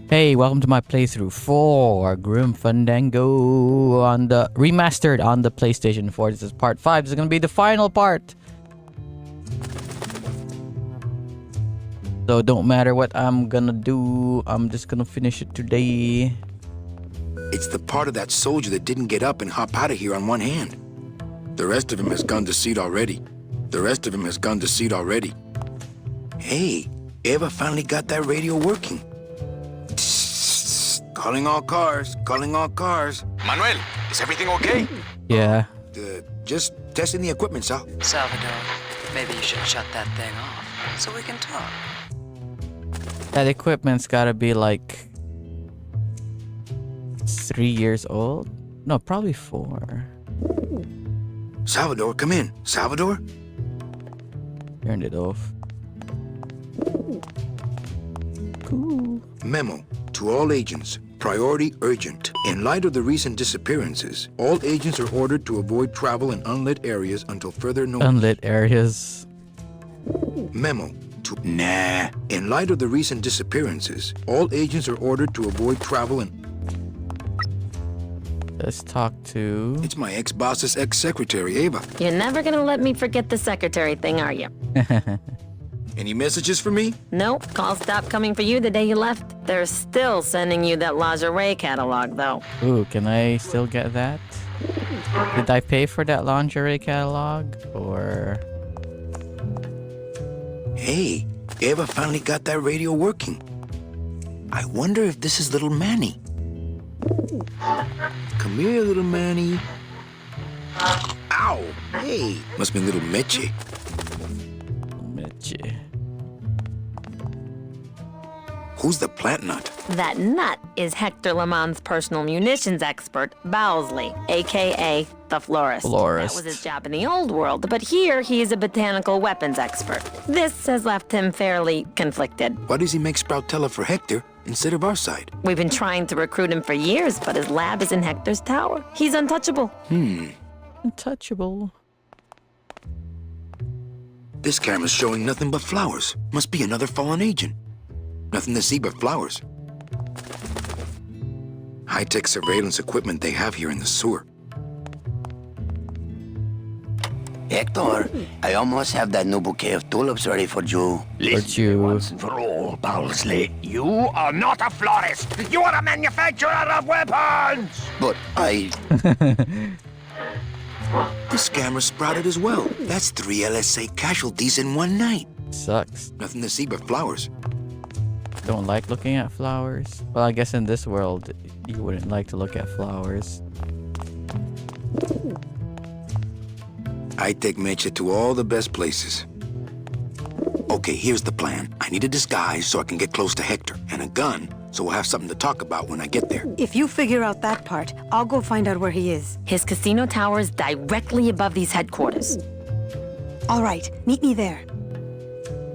Hey, welcome to my playthrough for Grim Fandango on the Remastered on the PlayStation 4. This is part 5. This is gonna be the final part. So don't matter what I'm gonna do, I'm just gonna finish it today. It's the part of that soldier that didn't get up and hop out of here on one hand. The rest of him has gone to seed already. Hey, Eva finally got that radio working. Calling all cars. Manuel, is everything okay? Yeah. Just testing the equipment, Sal. Salvador, maybe you should shut that thing off so we can talk. That equipment's gotta be like 3 years old? No, probably 4. Salvador, come in. Salvador? Turned it off. Cool. Memo to all agents. Priority urgent. In light of the recent disappearances, all agents are ordered to avoid travel in unlit areas until further notice. Unlit areas. Memo to... Nah. In light of the recent disappearances, all agents are ordered to avoid travel in... Let's talk to... It's my ex-boss's ex-secretary, Ava. You're never gonna let me forget the secretary thing, are you? Any messages for me? Nope. Calls stopped coming for you the day you left. They're still sending you that lingerie catalog, though. Ooh, can I still get that? Did I pay for that lingerie catalog? Or... Hey, Eva finally got that radio working. I wonder if this is little Manny. Come here, little Manny. Ow! Hey, must be little Meche. Meche. Who's the plant nut? That nut is Hector Lemon's personal munitions expert, Bowsley, a.k.a. the florist. Florist. That was his job in the old world, but here he is a botanical weapons expert. This has left him fairly conflicted. Why does he make Sproutella for Hector instead of our side? We've been trying to recruit him for years, but his lab is in Hector's tower. He's untouchable. Untouchable. This camera's showing nothing but flowers. Must be another fallen agent. Nothing to see but flowers. High-tech surveillance equipment they have here in the sewer. Hector, I almost have that new bouquet of tulips ready for you. Listen once and for all, Bowsley. You are not a florist. You are a manufacturer of weapons. But I... This camera sprouted as well. That's 3 LSA casualties in one night. Sucks. Nothing to see but flowers. Don't like looking at flowers. Well, I guess in this world, you wouldn't like to look at flowers. I take Meche to all the best places. Okay, here's the plan. I need a disguise so I can get close to Hector, and a gun so we'll have something to talk about when I get there. If you figure out that part, I'll go find out where he is. His casino tower is directly above these headquarters. All right, meet me there.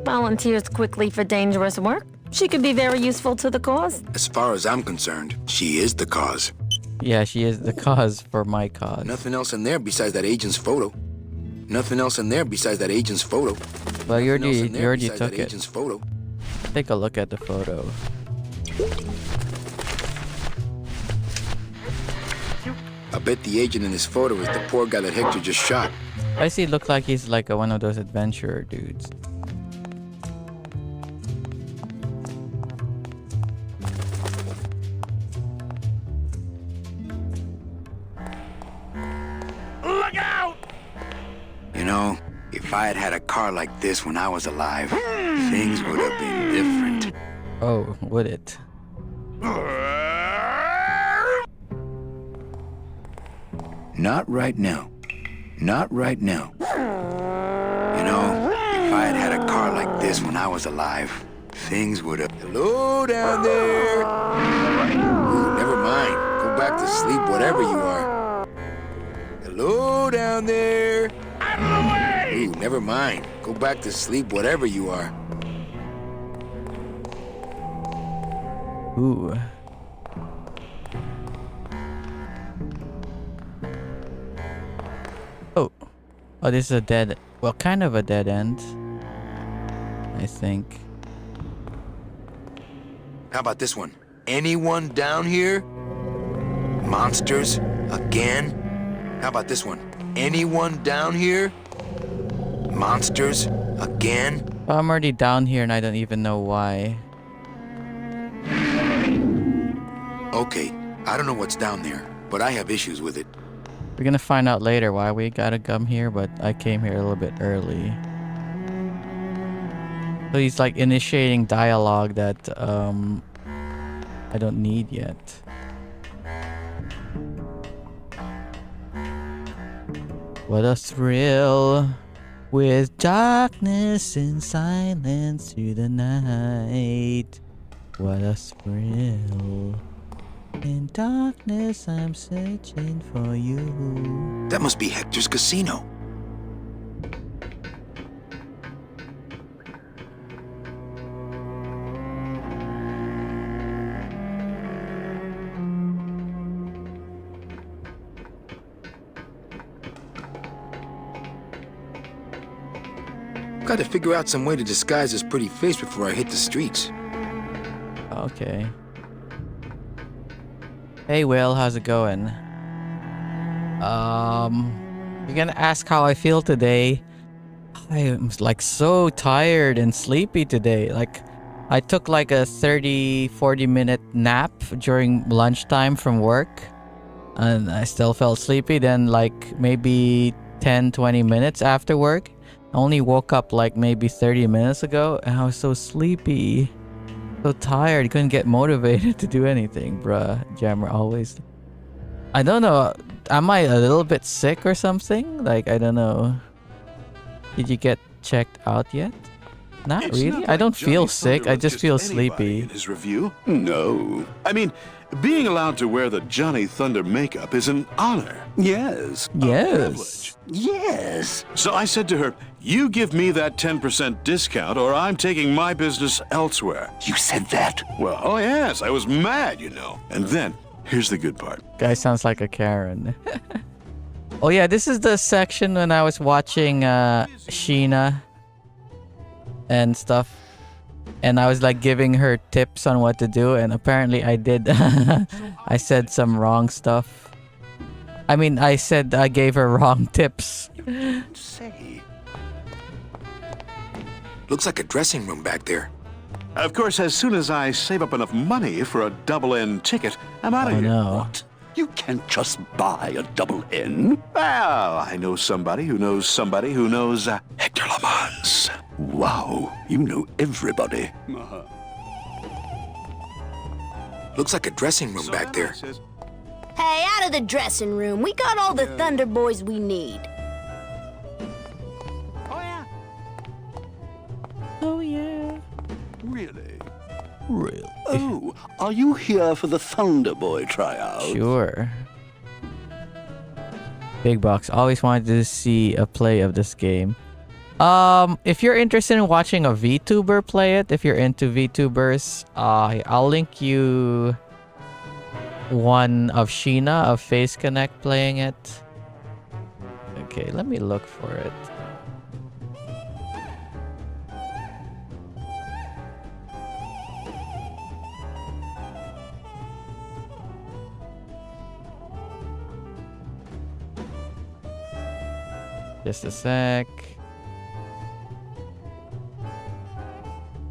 Volunteers quickly for dangerous work. She could be very useful to the cause. As far as I'm concerned, she is the cause. Yeah, she is the cause for my cause. Nothing else in there besides that agent's photo. Well, you already took it. Agent's photo. Take a look at the photo. I bet the agent in this photo is the poor guy that Hector just shot. I see. Look like he's like one of those adventurer dudes. Look out! You know, if I had had a car like this when I was alive, things would have been different. Oh, would it? Not right now. Not right now. You know, if I had had a car like this when I was alive, things would have... Hello down there! Ooh, never mind. Go back to sleep, whatever you are. Hello down there! Out of the way! Ooh, never mind. Go back to sleep, whatever you are. Ooh. Oh, this is a dead... Well, kind of a dead end. I think. How about this one? Anyone down here? Monsters? Again? How about this one? Anyone down here? Monsters? Again? I'm already down here and I don't even know why. Okay, I don't know what's down there, but I have issues with it. We're gonna find out later why we gotta come here, but I came here a little bit early. So he's like initiating dialogue that I don't need yet. What a thrill with darkness and silence through the night. What a thrill. In darkness, I'm searching for you. That must be Hector's casino. Gotta figure out some way to disguise this pretty face before I hit the streets. Okay. Hey Will, how's it going? You're gonna ask how I feel today. I am like so tired and sleepy today. Like I took like a 30-40 minute nap during lunchtime from work and I still felt sleepy. Then like maybe 10-20 minutes after work, I only woke up like maybe 30 minutes ago and I was so sleepy. So tired, couldn't get motivated to do anything, bruh. Jammer always. I don't know. Am I a little bit sick or something? Like, I don't know. Did you get checked out yet? Not It's really. not I like don't Johnny feel Thunder sick. I was just feel anybody sleepy. In his review? No. I mean, being allowed to wear the Johnny Thunder makeup is an honor. Yes. a Yes. privilege. Yes. So I said to her, you give me that 10% discount or I'm taking my business elsewhere. You said that? Well, oh yes, I was mad, you know. And then, here's the good part. Guy sounds like a Karen. Oh yeah, this is the section when I was watching Sheena and stuff. And I was like giving her tips on what to do, and apparently I did. I said some wrong stuff. I mean, I said I gave her wrong tips. Say. Looks like a dressing room back there. Of course, as soon as I save up enough money for a double-N ticket, I'm out of Oh here. no. What? You can't just buy a double N. Well, I know somebody who knows somebody who knows Hector Lamans. Wow, you know everybody. Looks like a dressing room back there. Hey, out of the dressing room. We got all the Thunder Boys we need. Oh, yeah. Oh yeah. Really? Really? Oh, are you here for the Thunder Boy tryout? Sure. Big Box. Always wanted to see a play of this game. If you're interested in watching a VTuber play it, if you're into VTubers, I'll link you one of Sheena of Face Connect playing it. Okay, let me look for it. Just a sec.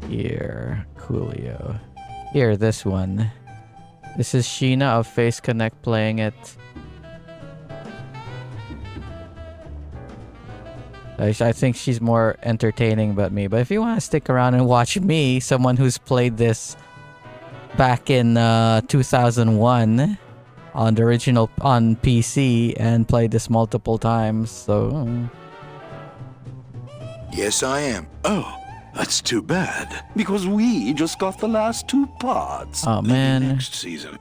Here, Coolio. Here, this one. This is Sheena of Face Connect playing it. I think she's more entertaining than me. But if you want to stick around and watch me, someone who's played this back in 2001 on the original on PC and played this multiple times, so Yes, I am. Oh, that's too bad. Because we just got the last two parts. oh man, Next season.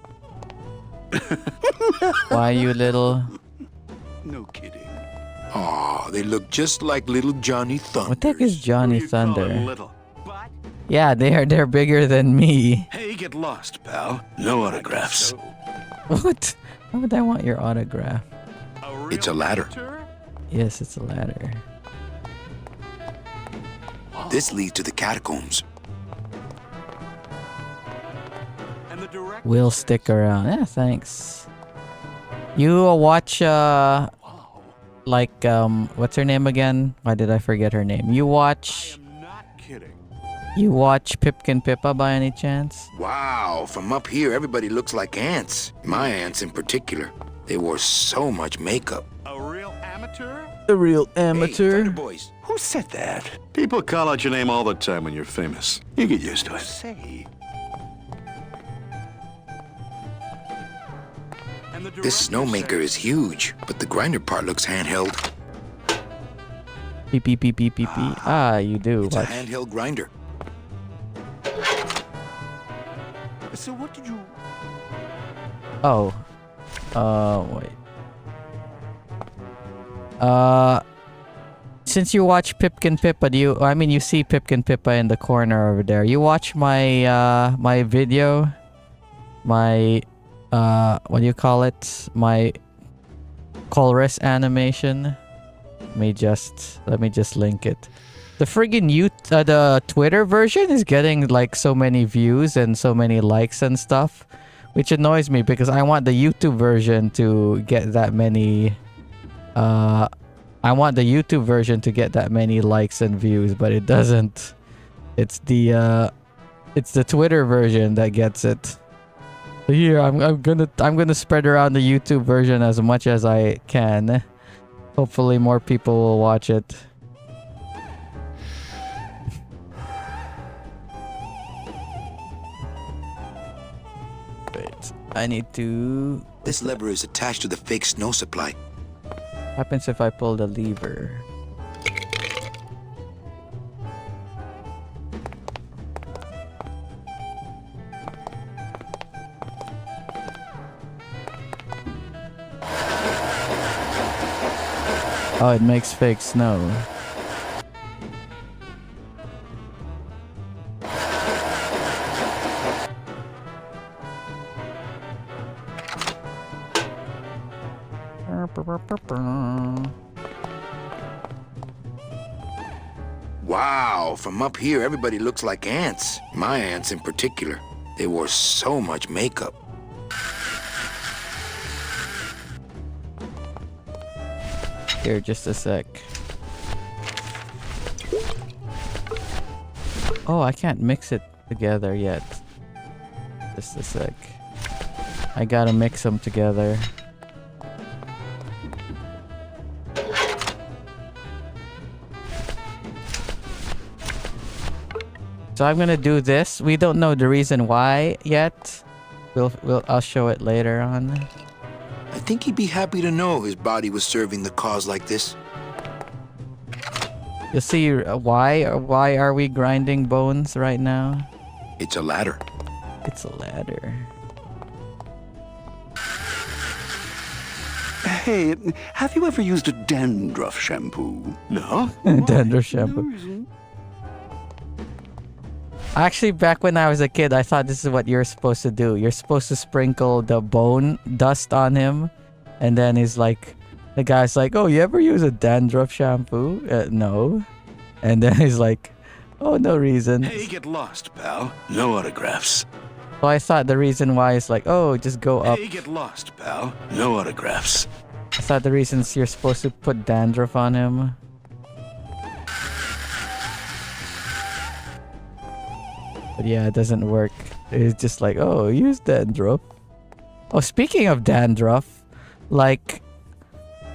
why you little? No kidding. Aw, they look just like little Johnny Thunder. What the heck is Johnny Who you calling Thunder? little? Yeah, they're bigger than me. Hey, get lost, pal. No autographs. What? Why would I want your autograph? It's a ladder. Yes, it's a ladder. This leads to the catacombs. And the direct We'll stick around. Yeah, thanks. You watch like what's her name again? Why did I forget her name? You watch I'm not kidding. you watch Pipkin Pippa by any chance? Wow, from up here, everybody looks like ants. My ants in particular. They wore so much makeup. A real amateur? The real Hey, amateur. Thunder Boys. Who said that? People call out your name all the time when you're famous. You get used to it. Say. And the This director snowmaker said- is huge, but the grinder part looks handheld. Beep beep beep beep beep beep. Ah, you do. It's a Watch. handheld grinder. So what did you... Oh. Wait. Since you watch Pipkin Pippa, you see Pipkin Pippa in the corner over there. You watch my my video, my what do you call it? My chorus animation. Let me just link it. The friggin' the Twitter version is getting like so many views and so many likes and stuff, which annoys me because I want the YouTube version to get that many I want the YouTube version to get that many likes and views, but it doesn't. It's the Twitter version that gets it. So here I'm gonna spread around the YouTube version as much as I can. Hopefully more people will watch it. Wait, I need to... This lever is attached to the fake snow supply. Happens if I pull the lever. Oh, it makes fake snow. Wow, from up here, everybody looks like ants. My ants in particular. They wore so much makeup. Here, just a sec. Oh, I can't mix it together yet. Just a sec. I gotta mix them together. So I'm gonna do this. We don't know the reason why yet. I'll show it later on. I think he'd be happy to know his body was serving the cause like this. You'll see why are we grinding bones right now? It's a ladder. It's a ladder. Hey, have you ever used a dandruff shampoo? No? Dandruff shampoo. Actually, back when I was a kid, I thought this is what you're supposed to do. You're supposed to sprinkle the bone dust on him, and then the guy's like, "Oh, you ever use a dandruff shampoo?" No. And then he's like, "Oh, no reason." Hey, get lost, pal. No autographs. So I thought the reason why is like, "Oh, just go up." Hey, get lost, pal. No autographs. I thought the reason is you're supposed to put dandruff on him. But yeah, it doesn't work. It's just like, oh, use dandruff. Oh, speaking of dandruff, like,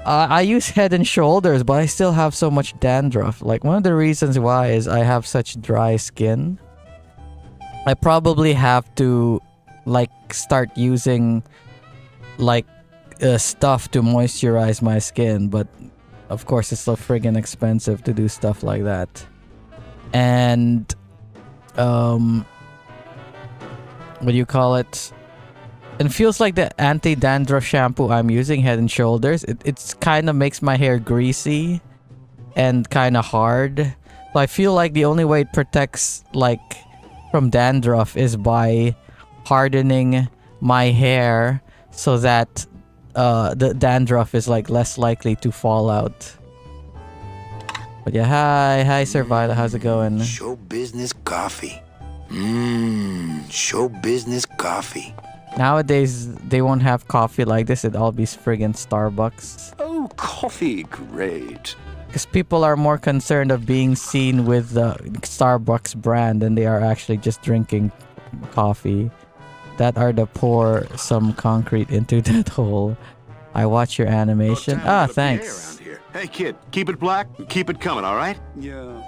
I use Head and Shoulders, but I still have so much dandruff. Like, one of the reasons why is I have such dry skin. I probably have to, like, start using, like, stuff to moisturize my skin. But, of course, it's so friggin' expensive to do stuff like that. And... what do you call it? It feels like the anti-dandruff shampoo I'm using, Head and Shoulders. It's kind of makes my hair greasy and kind of hard. So I feel like the only way it protects like from dandruff is by hardening my hair so that the dandruff is like less likely to fall out. But yeah, hi Survivor, how's it going? Show business coffee. Show business coffee. Nowadays they won't have coffee like this, it'd all be friggin' Starbucks. Oh, coffee, great. Because people are more concerned of being seen with the Starbucks brand than they are actually just drinking coffee. That are the pour some concrete into that hole. I watch your animation. Ah, thanks. Hey, kid, keep it black and keep it coming, all right? Yeah.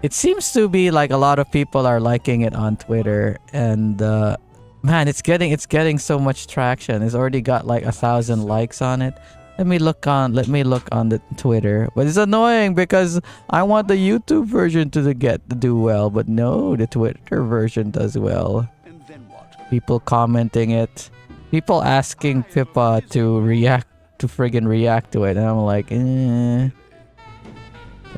It seems to be like a lot of people are liking it on Twitter, and man, it's getting so much traction. It's already got like 1,000 likes on it. Let me look on the Twitter. But it's annoying because I want the YouTube version to do well, but no, the Twitter version does well. And then what? People commenting it, people asking Pippa to friggin' react to it, and I'm like, eh.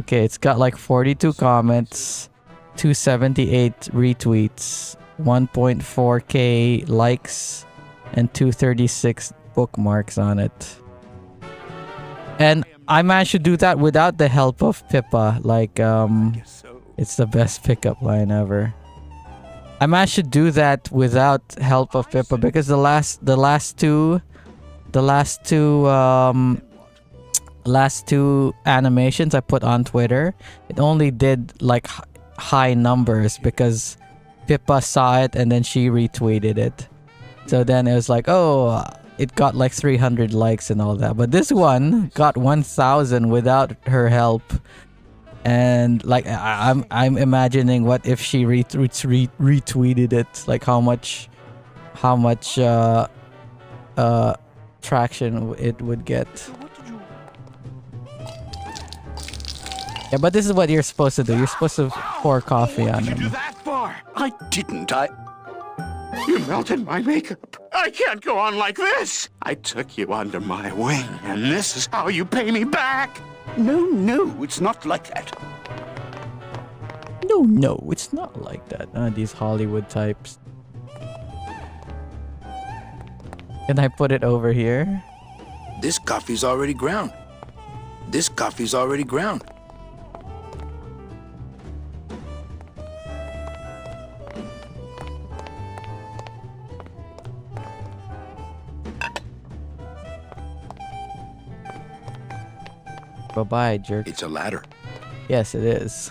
Okay, it's got like 42 comments, 278 retweets, 1.4k likes, and 236 bookmarks on it. And I managed to do that without the help of Pippa. Like, it's the best pickup line ever. I managed to do that without help of Pippa because the last two animations I put on Twitter, it only did like high numbers because Pippa saw it and then she retweeted it. So then it was like, oh, it got like 300 likes and all that. But this one got 1,000 without her help. And like I'm imagining what if she retweeted it, like how much traction it would get. Yeah, but this is what you're supposed to do. You're supposed to pour coffee on You do them. that for? I didn't. You melted my makeup. I can't go on like this. I took you under my wing, and this is how you pay me back. No, it's not like that. No, it's not like that. These Hollywood types. Can I put it over here? This coffee's already ground. This coffee's already ground. Bye-bye, jerk. It's a ladder. Yes, it is.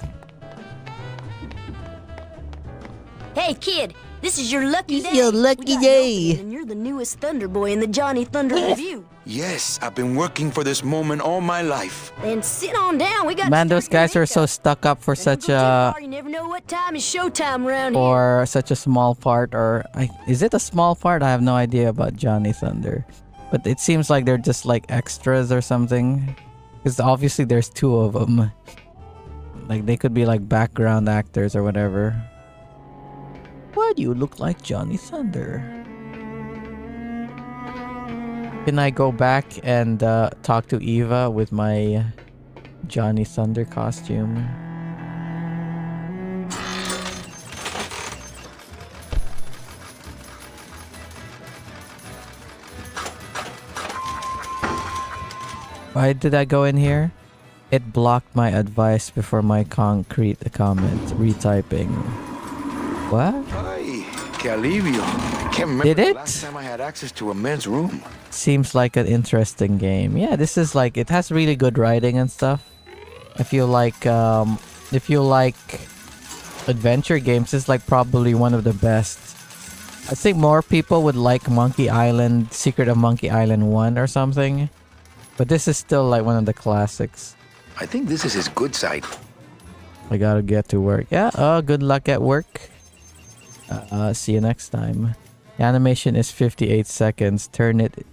Hey, kid, this is your lucky day. Your lucky We got day. nothing, and you're the newest Thunder Boy in the Johnny Thunder Review. Yes, I've been working for this moment all my life. Then sit on down. We got. Man, those guys are so stuck up for such a You never know what time is showtime around here. for such a small part, or is it a small part? I have no idea about Johnny Thunder, but it seems like they're just like extras or something. Because obviously there's two of them. Like they could be like background actors or whatever. Why do you look like Johnny Thunder? Can I go back and talk to Eva with my Johnny Thunder costume? Why did I go in here? It blocked my advice before my concrete comment. Retyping. What? Ay, que alivio. I can't remember Did the it? last time I had access to a men's room. Seems like an interesting game. Yeah, this is like, it has really good writing and stuff. I feel like, if you like adventure games, it's like probably one of the best. I think more people would like Monkey Island, Secret of Monkey Island 1 or something. But this is still like one of the classics. I think this is his good side. I gotta get to work. Yeah, good luck at work. See you next time. The animation is 58 seconds. Turn it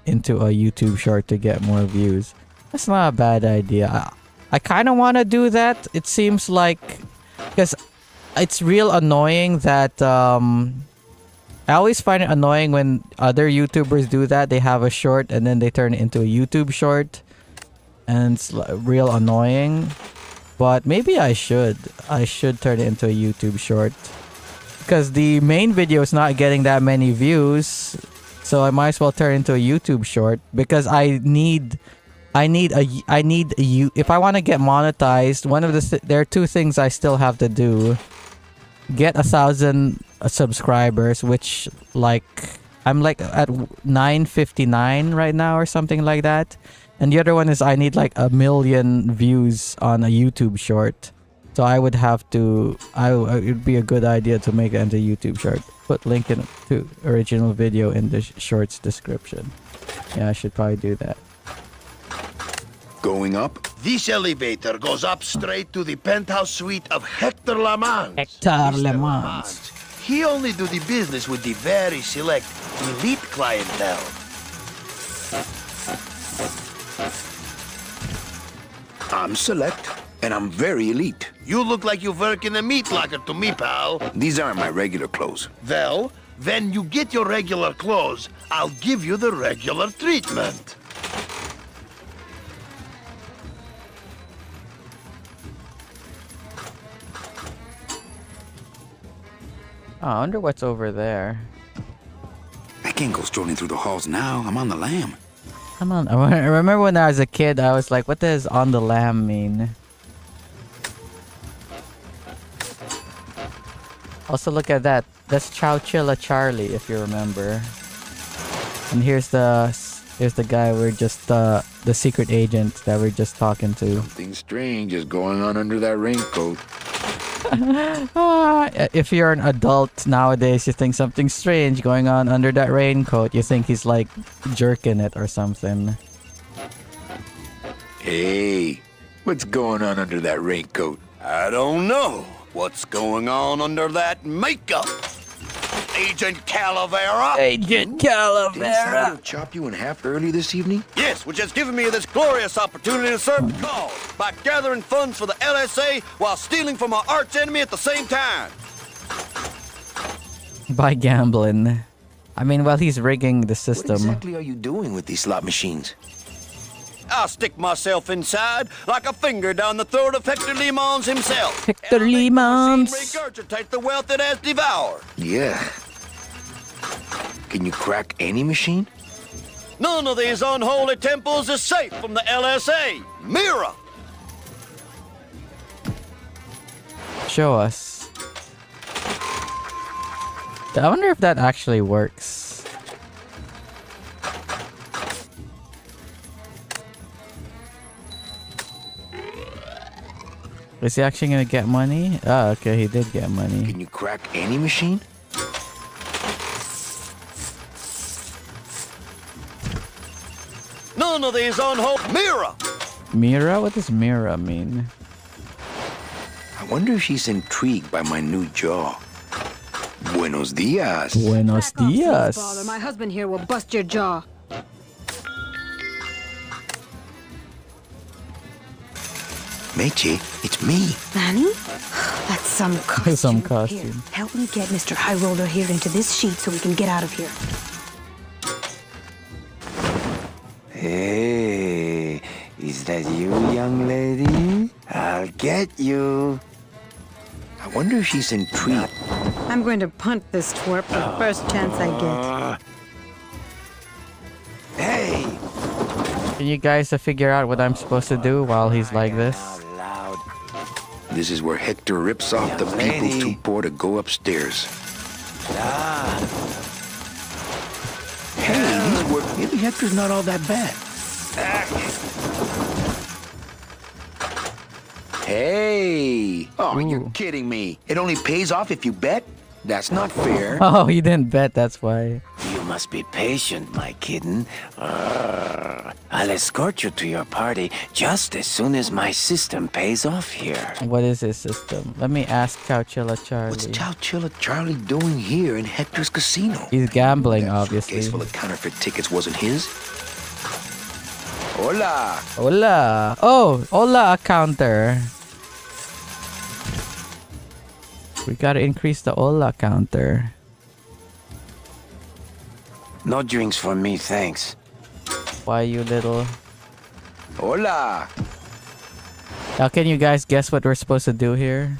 into a YouTube short to get more views. That's not a bad idea. I kind of want to do that. It seems like... Because it's real annoying that... I always find it annoying when other YouTubers do that. They have a short and then they turn it into a YouTube short. And it's real annoying. But maybe I should. I should turn it into a YouTube short. Because the main video is not getting that many views. So I might as well turn it into a YouTube short. Because I need if I want to get monetized, there are two things I still have to do. Get 1,000 subscribers, which like I'm like at 959 right now or something like that. And the other one is I need like 1 million views on a YouTube short. So I would have to, it would be a good idea to make it into YouTube short. Put link to original video in the short's description. Yeah, I should probably do that. Going up? This elevator goes up straight to the penthouse suite of Hector Lamans. Hector Mr. Lamans. He only do the business with the very select elite clientele. I'm select, and I'm very elite. You look like you work in a meat locker to me, pal. These aren't my regular clothes. Well, when you get your regular clothes, I'll give you the regular treatment. Oh, I wonder what's over there. I can't go strolling through the halls now. I'm on the lam. Come on. I remember when I was a kid, I was like, what does on the lam mean? Also, look at that. That's Chowchilla Charlie, if you remember. And here's the guy we're just, the secret agent that we're just talking to. Something strange is going on under that raincoat. If you're an adult nowadays, you think something strange going on under that raincoat. You think he's like jerking it or something. Hey, what's going on under that raincoat? I don't know what's going on under that makeup. Agent Calavera? Agent Did Calavera! somebody chop you in half early this evening? Yes, which has given me this glorious opportunity to serve the cause by gathering funds for the LSA while stealing from our arch enemy at the same time. By gambling. I mean, well, he's rigging the What system. exactly are you doing with these slot machines? I'll stick myself inside like a finger down the throat of Hector Limons himself. Hector And I'll make the machine Limons. regurgitate the wealth it has devoured. Yeah. Can you crack any machine? None of these unholy temples is safe from the LSA. Mira! Show us. I wonder if that actually works. Is he actually gonna get money? Oh, okay, he did get money. Can you crack any machine? None of these unholy... Mira! Mira? What does Mira mean? I wonder if she's intrigued by my new jaw. Buenos dias. Buenos Back off, dias. father. My husband here will bust your jaw. Meche, it's me. Manny? That's some costume. Some costume. Here, help me get Mr. High Roller here into this sheet so we can get out of here. Hey, is that you, young lady? I'll get you. I wonder if she's intrigued. I'm going to punt this twerp the first chance I get. Hey! Can you guys figure out what I'm supposed to do while he's like this? This is where Hector rips off the people too poor to go upstairs. Hey, these work. Maybe Hector's not all that bad. Hey! Oh, you're Ooh. kidding me. It only pays off if you bet? That's not fair. Oh, you didn't bet, that's why. You must be patient, my kitten. I'll escort you to your party just as soon as my system pays off here. What is his system? Let me ask Chowchilla Charlie. What's Chowchilla Charlie doing here in Hector's casino? He's gambling, That obviously. suitcase full of counterfeit tickets wasn't his? Hola! Hola! Oh, hola, a counter. We gotta increase the hola counter. No drinks for me, thanks. Why, you little... Hola! Now, can you guys guess what we're supposed to do here?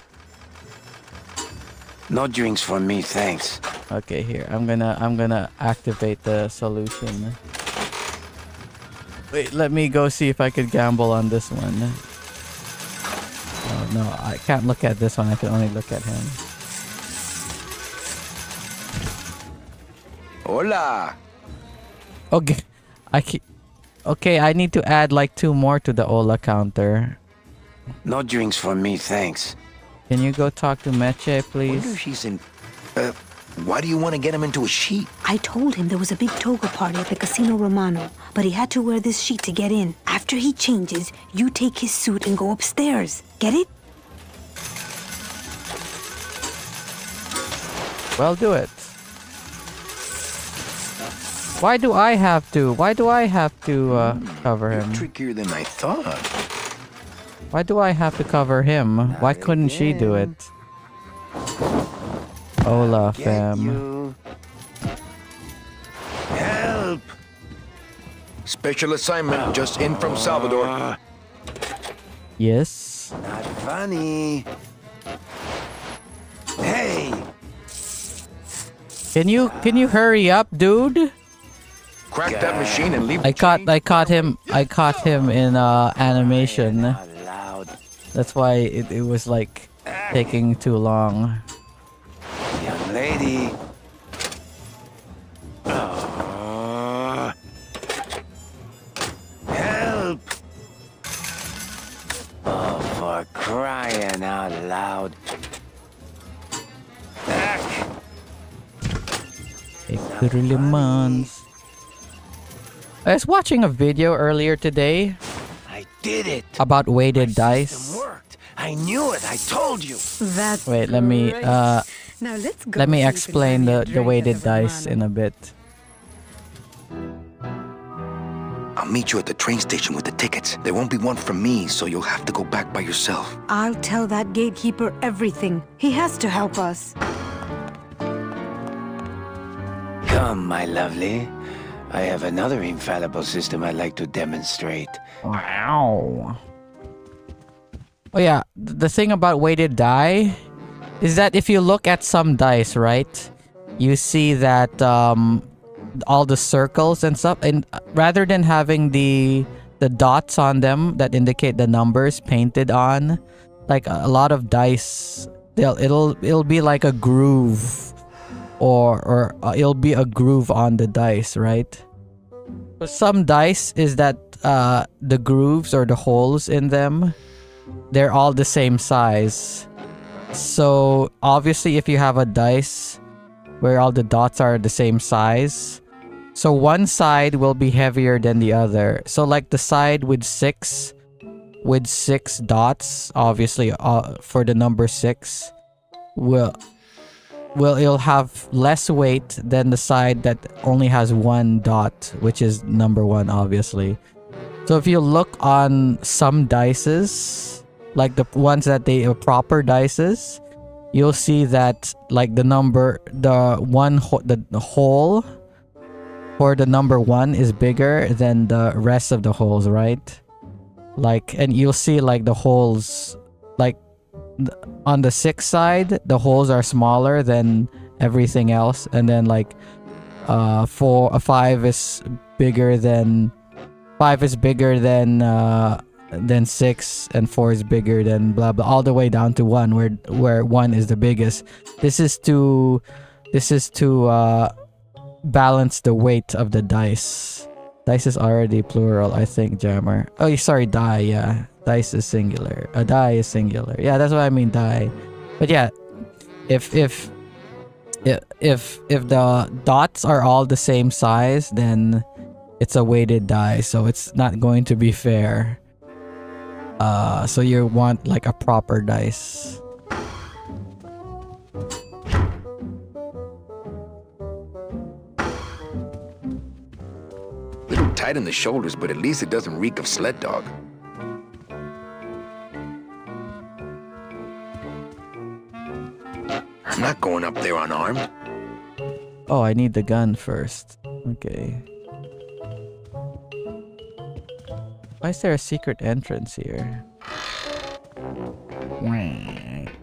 No drinks for me, thanks. Okay, here. I'm gonna activate the solution. Wait, let me go see if I could gamble on this one. Oh no, I can't look at this one. I can only look at him. Hola. Okay, okay, I need to add like 2 more to the Ola counter. No drinks for me, thanks. Can you go talk to Meche, Wonder please? if she's in. Why do you want to get him into a sheet? I told him there was a big toga party at the Casino Romano, but he had to wear this sheet to get in. After he changes, you take his suit and go upstairs. Get it? Well, do it. Why do I have to? Why do I have to cover him? Trickier than I thought. Why do I have to cover him? Why couldn't she do it? Hola, fam. Help! Special assignment just in from Salvador. Yes. Not funny. Hey! Can you hurry up, dude? Crack that machine and leave. I caught him in animation. Loud. That's why it was like taking too long. Young lady. Help! Oh, for crying out loud. Lemons. I was watching a video earlier today I did it. about weighted System dice. worked. I knew it. I told you. That's Wait, let me great. Now let's go let me so we can explain buy me a the drink weighted at dice Romano. in a bit. I'll meet you at the train station with the tickets. There won't be one from me, so you'll have to go back by yourself. I'll tell that gatekeeper everything. He has to help us. Come, my lovely. I have another infallible system I'd like to demonstrate. Wow. Oh yeah, the thing about weighted die is that if you look at some dice, right, you see that all the circles and stuff, and rather than having the dots on them that indicate the numbers painted on, like a lot of dice, it'll be like a groove, or it'll be a groove on the dice, right? But some dice is that the grooves or the holes in them, they're all the same size. So obviously if you have a dice where all the dots are the same size, so one side will be heavier than the other. So like the side with six dots, obviously for the number 6, it'll have less weight than the side that only has 1 dot, which is number 1, obviously. So if you look on some dices, like the ones that they are proper dices, you'll see that like the hole for the number 1 is bigger than the rest of the holes, right? Like, and you'll see like the holes, like on the 6 side, the holes are smaller than everything else, and then like 5 is bigger than 6, and 4 is bigger than blah blah, all the way down to 1, where 1 is the biggest. This is to balance the weight of the dice. Dice is already plural, I think, Jammer. Oh, sorry, die. Yeah, dice is singular. A die is singular. Yeah, that's what I mean, die. But yeah, if the dots are all the same size, then it's a weighted die, so it's not going to be fair. So you want like a proper dice. Little tight in the shoulders, but at least it doesn't reek of sled dog. I'm not going up there unarmed. Oh, I need the gun first. Okay. Why is there a secret entrance here? Whack.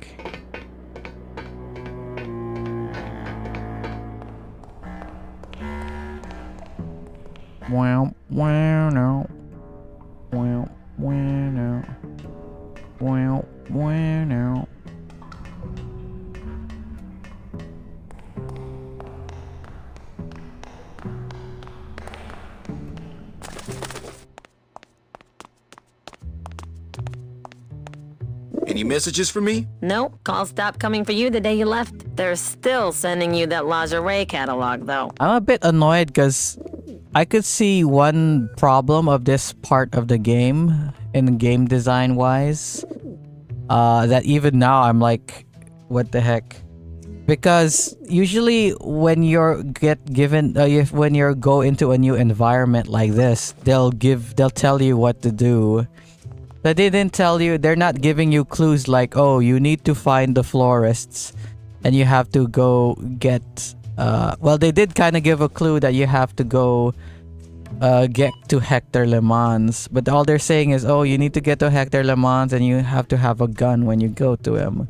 Wow, wow, no. No. Any messages for me? Nope, calls stopped coming for you the day you left. They're still sending you that lingerie catalog, though. I'm a bit annoyed because I could see one problem of this part of the game, in game design wise, that even now I'm like, what the heck? Because usually when you're when you go into a new environment like this, they'll tell you what to do. But they didn't tell you, they're not giving you clues like, oh, you need to find the florists and you have to go get, well, they did kind of give a clue that you have to go get to Hector Le Mans. But all they're saying is, oh, you need to get to Hector Le Mans and you have to have a gun when you go to him.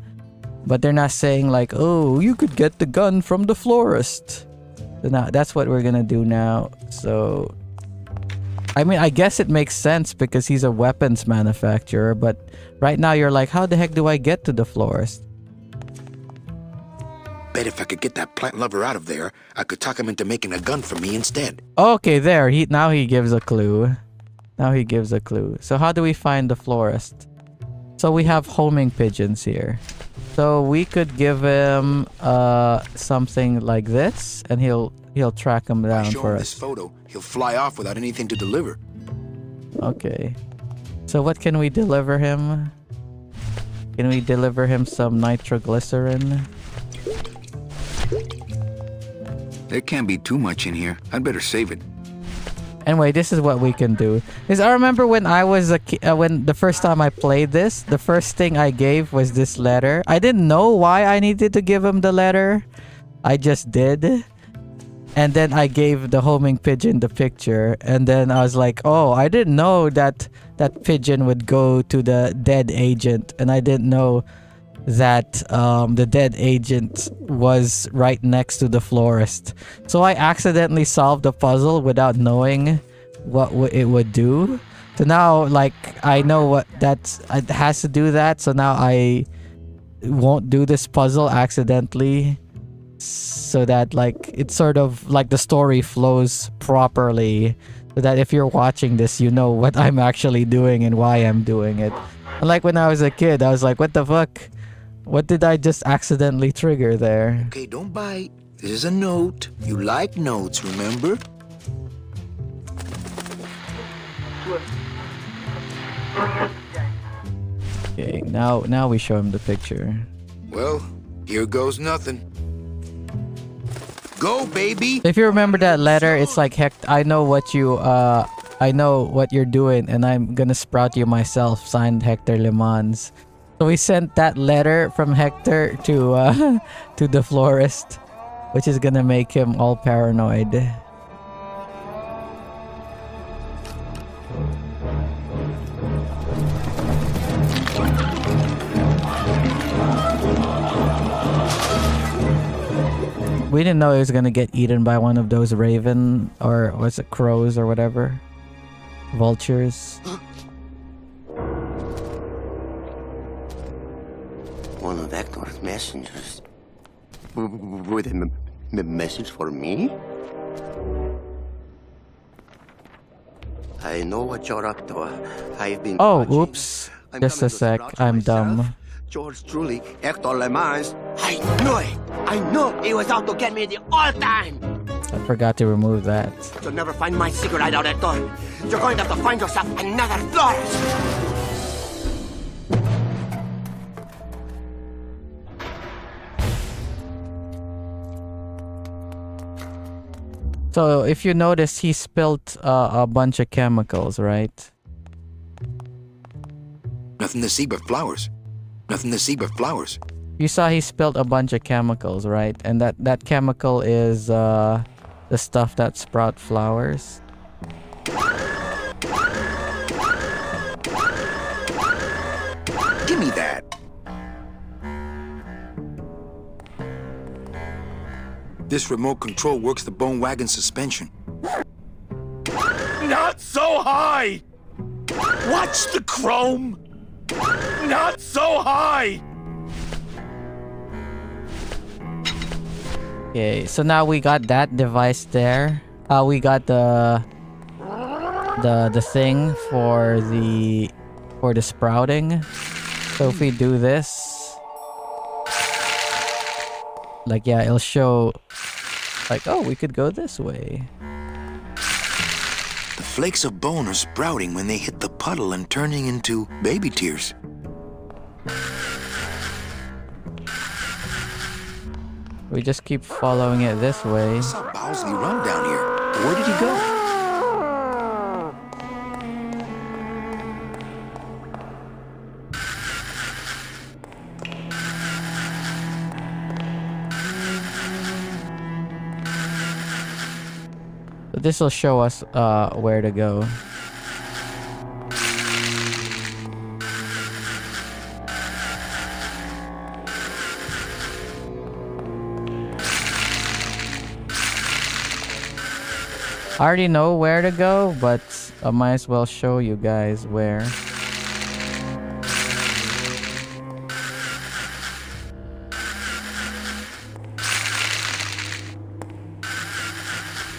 But they're not saying like, oh, you could get the gun from the florist. So now that's what we're gonna do now. So I mean, I guess it makes sense because he's a weapons manufacturer, but right now you're like, how the heck do I get to the florist? Bet if I could get that plant lover out of there, I could talk him into making a gun for me instead. Okay, there. Now he gives a clue. Now he gives a clue. So how do we find the florist? So we have homing pigeons here. So we could give him something like this, and he'll track him down show for him us. this photo, he'll fly off without anything to deliver. Okay. So what can we deliver him? Can we deliver him some nitroglycerin? There can't be too much in here. I'd better save it. Anyway, this is what we can do. Because I remember when I was a when the first time I played this, the first thing I gave was this letter. I didn't know why I needed to give him the letter. I just did. And then I gave the homing pigeon the picture. And then I was like, oh, I didn't know that that pigeon would go to the dead agent. And I didn't know that the dead agent was right next to the florist. So I accidentally solved the puzzle without knowing what it would do. So now, like, I know what it has to do that. So now I won't do this puzzle accidentally. So that, like, it's sort of like the story flows properly. So that if you're watching this, you know what I'm actually doing and why I'm doing it. Unlike when I was a kid, I was like, what the fuck? What did I just accidentally trigger there? Okay, don't bite. This is a note. You like notes, remember? Okay, now we show him the picture. Well, here goes nothing. Go, baby! If you remember that letter, it's like, heck, I know what you're doing, and I'm gonna sprout you myself. Signed, Hector Le Mans. So we sent that letter from Hector to the florist, which is gonna make him all paranoid. We didn't know he was gonna get eaten by one of those raven, or was it crows or whatever? Vultures. One of Hector's messengers. With a message for me? I know what you're up to. I've been Oh, watching. oops. Just a sec. I'm dumb. Yours truly, Hector Le Mans. I knew it! I knew he was out to get me the whole time! I forgot to remove that. You'll never find my secret hideout, Hector. You're going to have to find yourself another florist! So if you notice, he spilled a bunch of chemicals, right? Nothing to see but flowers. Nothing to see but flowers. You saw he spilled a bunch of chemicals, right? And that chemical is the stuff that sprout flowers. Give me that. This remote control works the bone wagon suspension. Not so high! Watch the chrome! Not so high! Okay, so now we got that device there. We got the thing for the sprouting. So if we do this, like, yeah, it'll show like, oh, we could go this way. The flakes of bone are sprouting when they hit the puddle and turning into baby tears. We just keep following it this way. I saw Bowsley run down here. Where did he go? So this will show us where to go. I already know where to go, but I might as well show you guys where.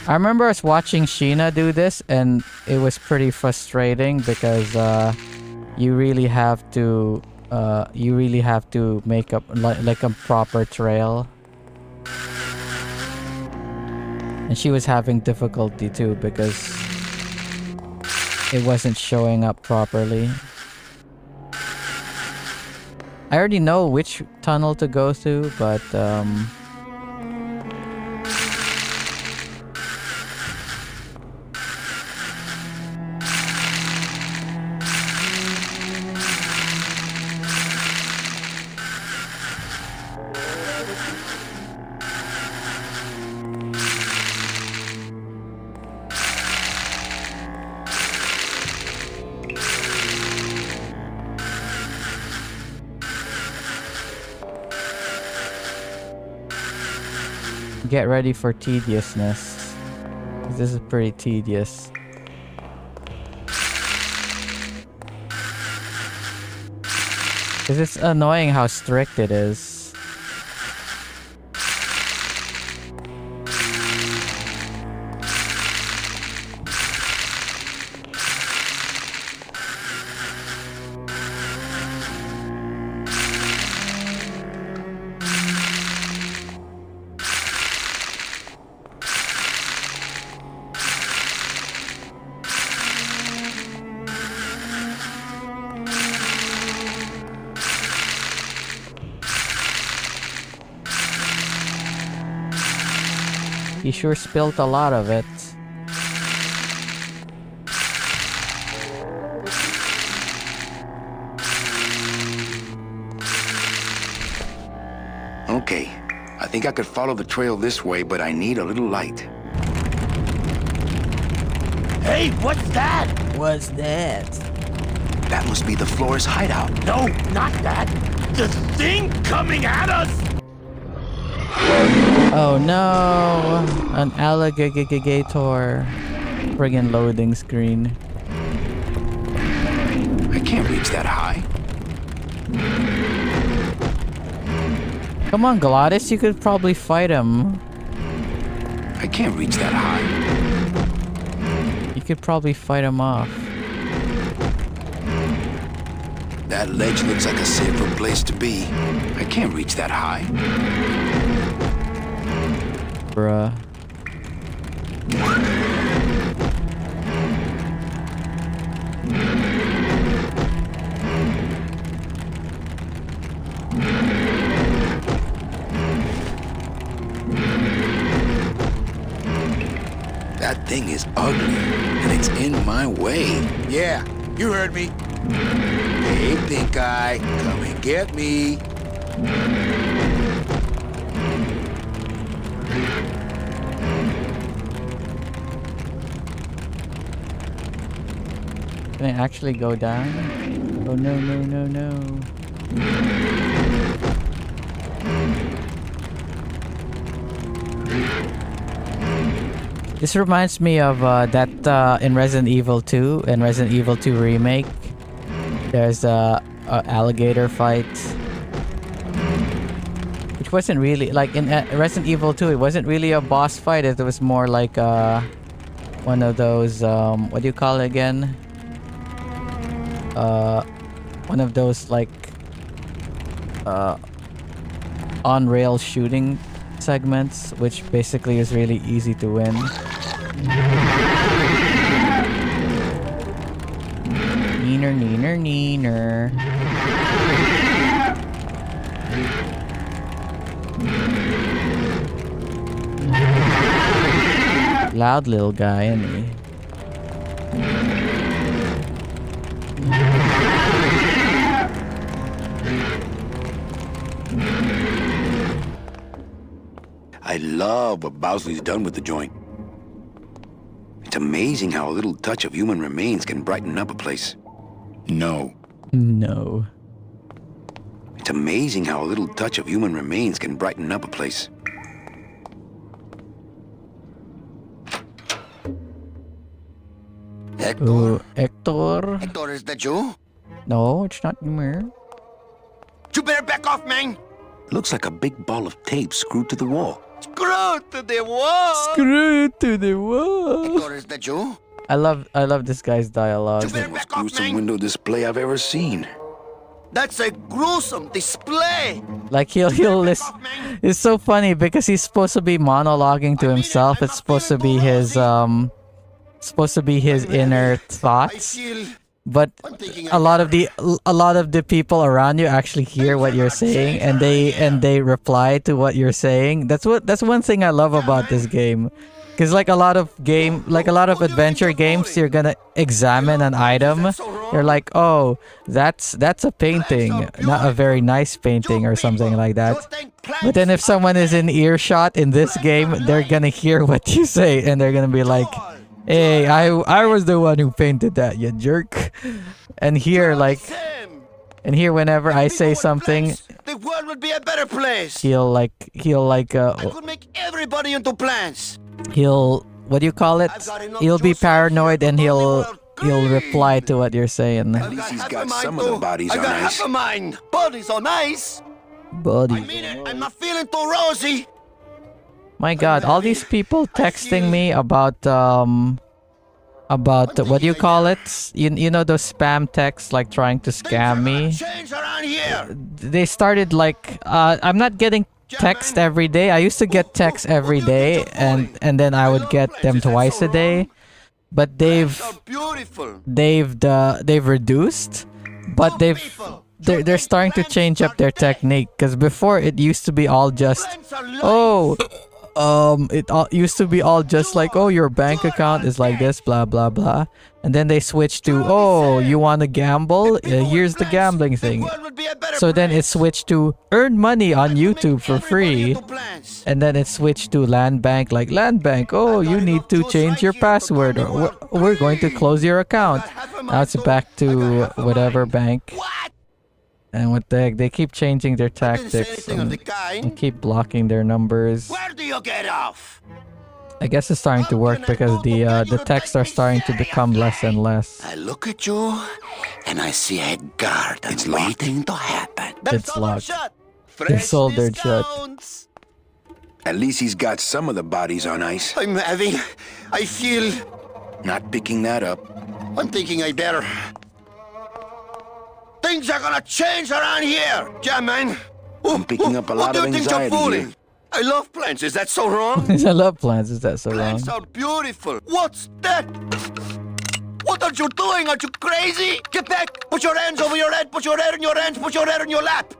I remember us watching Sheena do this, and it was pretty frustrating because you really have to make up like a proper trail. And she was having difficulty too because it wasn't showing up properly. I already know which tunnel to go through, but get ready for tediousness. This is pretty tedious. Because it's annoying how strict it is. He sure spilled a lot of it. Okay, I think I could follow the trail this way, but I need a little light. Hey, what's that? What's that? That must be the Flores hideout. No, not that. The thing coming at us! Oh no! An alligator. Friggin' loading screen. I can't reach that high. Come on, Glottis, you could probably fight him. I can't reach that high. You could probably fight him off. That ledge looks like a safer place to be. I can't reach that high. Bruh. That thing is ugly, and it's in my way. Yeah, you heard me. Hey, pink eye, come and get me. Can I actually go down? Oh no, no, no, no. This reminds me of that in Resident Evil 2 and Resident Evil 2 Remake. There's a alligator fight. Which wasn't really like in Resident Evil 2. It wasn't really a boss fight. It was more like one of those what do you call it again? One of those like on rail shooting segments, which basically is really easy to win. Neener, neener, neener. Loud little guy, isn't he? I love what Bowsley's done with the joint. It's amazing how a little touch of human remains can brighten up a place. No. No. It's amazing how a little touch of human remains can brighten up a place. Hector? Ooh, Hector? Hector, is that you? No, it's not me. You better back off, man! Looks like a big ball of tape screwed to the wall. Screw to the wall! Screw to the wall. Hector, is that you? I love this guy's dialogue. You better The most back off, gruesome man! window display I've ever seen. That's a gruesome display! Like he'll listen. It's so funny because he's supposed to be monologuing to himself. It's supposed to be his inner thoughts. But a lot of the people around you actually hear what you're saying, and they reply to what you're saying. That's one thing I love about this game. Because like a lot of adventure games, you're gonna examine an item. You're like, oh, that's a painting, not a very nice painting or something like that. But then if someone is in earshot in this game, they're gonna hear what you say, and they're gonna be like, hey, I was the one who painted that, you jerk. And here whenever I say something, the world would be a better place. he'll I could make everybody into plants. what do you call it? He'll be paranoid and he'll reply to what you're saying. At least he's got some of the bodies on I got ice. half of mine. Bodies on ice. Buddy. I mean it. I'm not feeling too rosy. My God, all these people texting me about what do you call it? You know those spam texts like trying to scam me. Change around here. They started like I'm not getting text every day. I used to get texts every day, and then I would get them twice a day. But they've reduced, but they're starting to change up their technique. Because before it used to be all just used to be all just like, oh, your bank account is like this, blah blah blah, and then they switched to, oh, you want to gamble? Here's the gambling thing. So then it switched to earn money on YouTube for free, and then it switched to land bank, like land bank. Oh, you need to change your password, or we're going to close your account. Now it's back to whatever bank. And what the heck, they keep changing their tactics and keep blocking their numbers. Where do you get off? I guess it's starting to work because the texts are starting to become less and less. I look at you and I see a garden waiting to happen. It's locked. They're soldered shut. At least he's got some of the bodies on ice. I feel... Not picking that up. I'm thinking I better... Things are gonna change around here! Yeah, man! I'm picking up a lot of anxiety here. I love plants, is that so wrong? I love plants, is that so wrong? Plants are beautiful! What's that? What are you doing? Are you crazy? Get back! Put your hands over your head! Put your head in your hands! Put your head in your lap!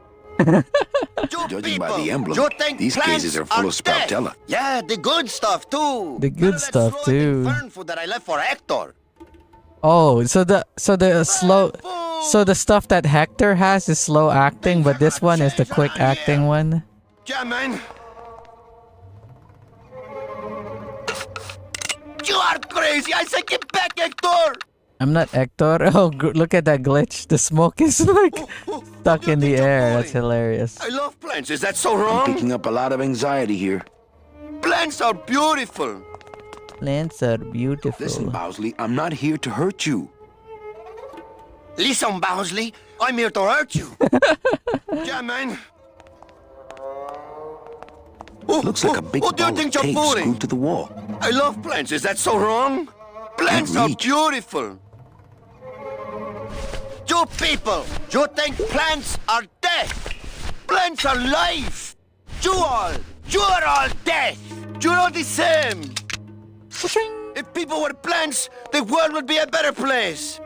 Judging by the emblem, these cases are full of Sproutella. Yeah, the good stuff too! The good stuff too. Fern food that I left for Hector. Oh, so the stuff that Hector has is slow acting, but this one is the quick acting one. Yeah, man. You are crazy! I said get back, Hector! I'm not Hector. Oh, look at that glitch. The smoke is like stuck in the air. That's hilarious. I love plants. Is that so wrong? I'm picking up a lot of anxiety here. Plants are beautiful. Plants are beautiful. Listen, Bowsley, I'm not here to hurt you. Listen, Bowsley, I'm here to hurt you. Yeah, man. Looks like a big What do you ball think of you're tape fooling? screwed to the wall. I love plants. Is that so wrong? Plants are reach. beautiful. You people, you think plants are death? Plants are life. You are all death. You're all the same. If people were plants, the world would be a better place.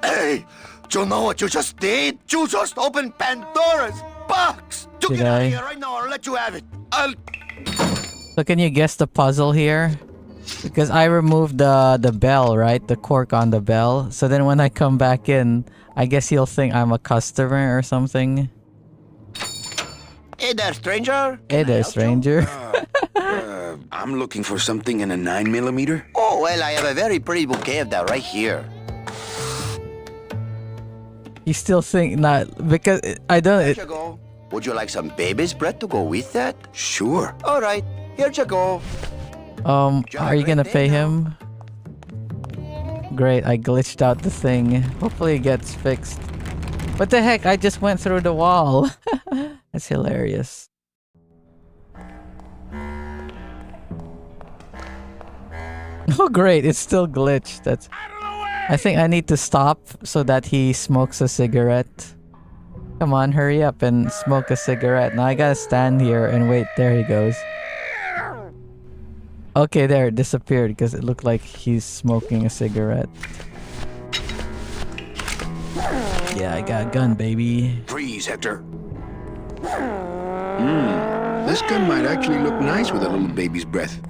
Hey, do you know what you just did? You just opened Pandora's box. You Did get out I? of here right now, or I'll let you have it. So can you guess the puzzle here? Because I removed the bell, right? The cork on the bell. So then when I come back in, I guess he'll think I'm a customer or something. Hey there, stranger. Hey there, stranger. I'm looking for something in a 9mm. Oh, well, I have a very pretty bouquet of that right here. You still think not because I don't. Here you go. Would you like some baby's breath to go with that? Sure. All right, here you go. Are you gonna pay him? Great, I glitched out the thing. Hopefully it gets fixed. What the heck? I just went through the wall. That's hilarious. Oh great, it's still glitched. That's. I think I need to stop so that he smokes a cigarette. Come on, hurry up and smoke a cigarette. Now I gotta stand here and wait. There he goes. Okay, there, it disappeared because it looked like he's smoking a cigarette. Yeah, I got a gun, baby. Freeze, Hector. This gun might actually look nice with a little baby's breath.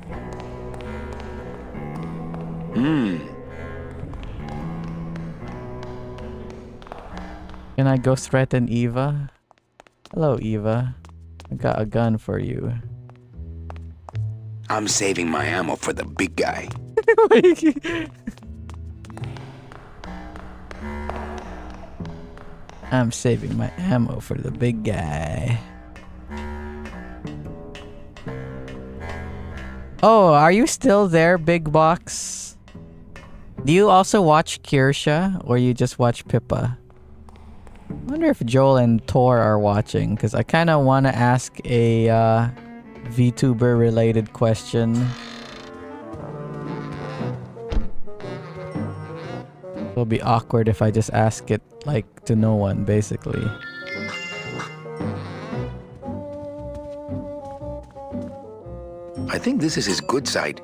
Can I go threaten Eva? Hello, Eva. I got a gun for you. I'm saving my ammo for the big guy. I'm saving my ammo for the big guy. Oh, are you still there, Big Box? Do you also watch Kirsha, or you just watch Pippa? I wonder if Joel and Tor are watching, because I kind of want to ask a VTuber related question. It'll be awkward if I just ask it like to no one, basically. I think this is his good side.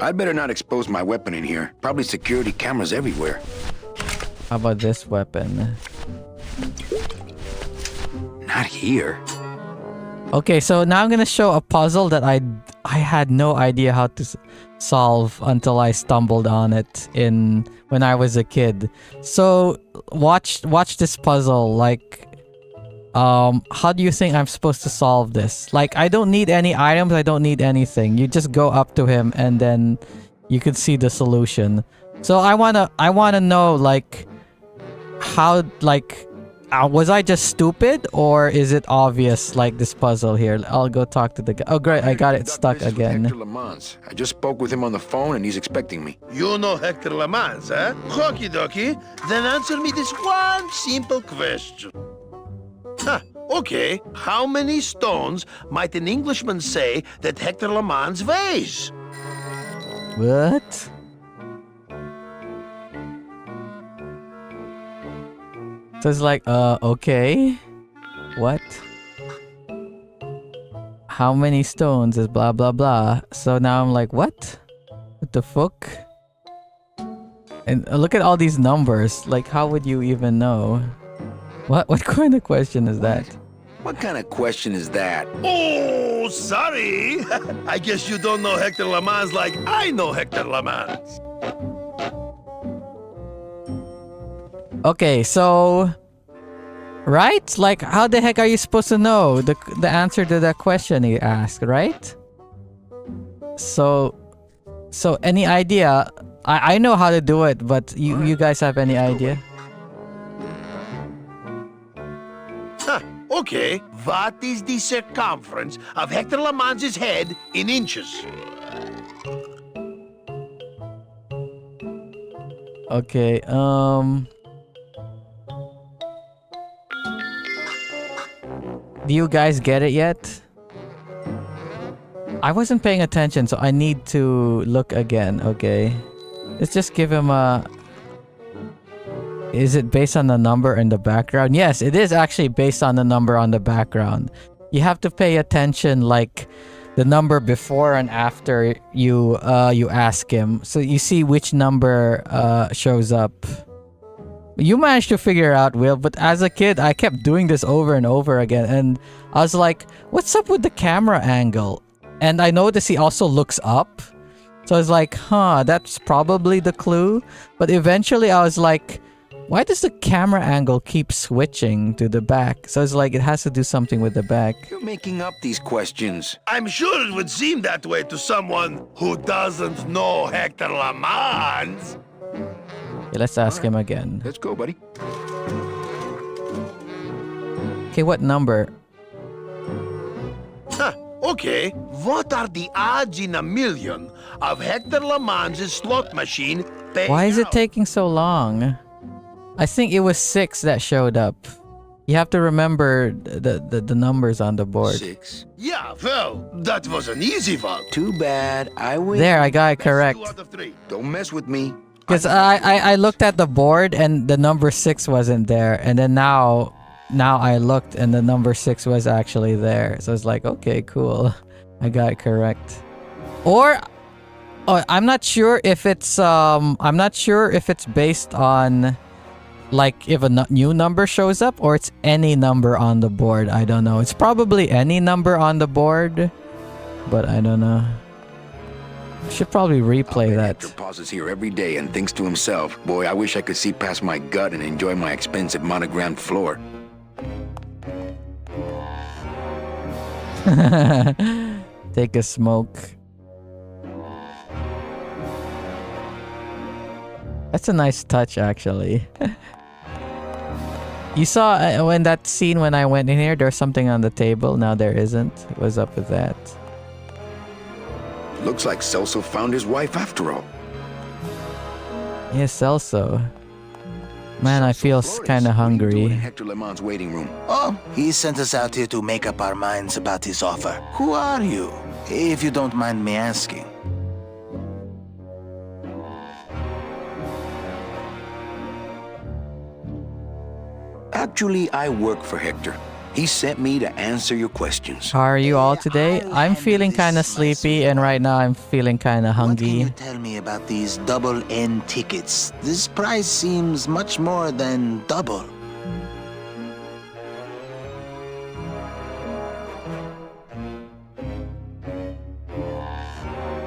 I'd better not expose my weapon in here. Probably security cameras everywhere. How about this weapon? Not here. Okay, so now I'm gonna show a puzzle that I had no idea how to solve until I stumbled on it when I was a kid. So watch this puzzle. Like, how do you think I'm supposed to solve this? Like, I don't need any items. I don't need anything. You just go up to him and then you could see the solution. So I wanna know, like, how, like, was I just stupid, or is it obvious, like this puzzle here? I'll go talk to the guy. Oh great, I got it stuck again. Hector Lamans. I just spoke with him on the phone and he's expecting me. You know Hector Lamans, eh? Okie dokie. Then answer me this one simple question. Huh, okay. How many stones might an Englishman say that Hector Lamans weighs? What? So it's like, okay. What? How many stones is blah blah blah. So now I'm like, what? What the fuck? And look at all these numbers. Like, how would you even know? What kind of question is that? What kind of question is that? Oh, sorry. I guess you don't know Hector Lamans like I know Hector Lamans. Okay, so right? Like, how the heck are you supposed to know the answer to that question he asked, right? So any idea? I know how to do it, but you guys have any idea? Huh, Okay. What is the circumference of Hector Lamans' head in inches? Okay, do you guys get it yet? I wasn't paying attention, so I need to look again, okay? Let's just give him a... Is it based on the number in the background? Yes, it is actually based on the number on the background. You have to pay attention, like, the number before and after you ask him. So you see which number shows up. You managed to figure out, Will, but as a kid, I kept doing this over and over again. And I was like, what's up with the camera angle? And I noticed he also looks up. So I was like, huh, that's probably the clue. But eventually I was like, why does the camera angle keep switching to the back? So it's like it has to do something with the back. You're making up these questions. I'm sure it would seem that way to someone who doesn't know Hector Lamans. Okay, let's ask him again. Let's go, buddy. Okay, what number? Huh, okay. What are the odds in a million of Hector Lamans' slot machine paying Why is it out? taking so long? I think it was 6 that showed up. You have to remember the numbers on the board. 6. Yeah, well, that was an easy one. Too bad. I win. There, I got it That's correct. 2 out of 3. Don't mess with me. Because I looked at the board and the number 6 wasn't there. And then now I looked and the number 6 was actually there. So it's like, okay, cool. I got it correct. Or... Oh, I'm not sure if it's based on... Like, if a new number shows up, or it's any number on the board. I don't know. It's probably any number on the board, but I don't know. Should probably replay that. Hector pauses here every day and thinks to himself, boy, I wish I could see past my gut and enjoy my expensive monogrammed floor. Take a smoke. That's a nice touch, actually. You saw when that scene when I went in here, there's something on the table. Now there isn't. What's up with that? Looks like Celso found his wife after all. Yes, Celso. Man, I feel kind of What are you doing in hungry. Hector Lemon's waiting room? Oh, he sent us out here to make up our minds about his offer. Who are you, if you don't mind me asking? Actually, I work for Hector. He sent me to answer your questions. How are you all today? I'm feeling kind of sleepy, and right now I'm feeling kind of What can you hungry. tell me about these double N tickets? This price seems much more than double.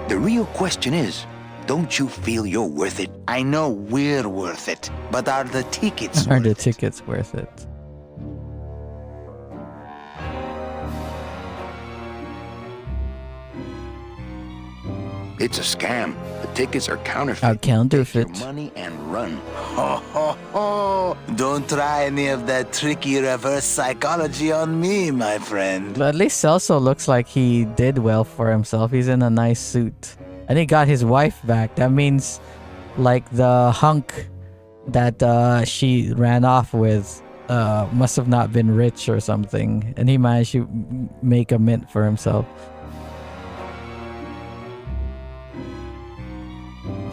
The real question is, don't you feel you're worth it? I know we're worth it, but are the tickets Are worth the it? tickets worth it? It's a scam. The tickets are counterfeit. A counterfeit. Take your money and run. Ho, ho, ho! Don't try any of that tricky reverse psychology on me, my friend. But at least Celso looks like he did well for himself. He's in a nice suit. And he got his wife back. That means, like, the hunk that she ran off with must have not been rich or something. And he managed to make a mint for himself.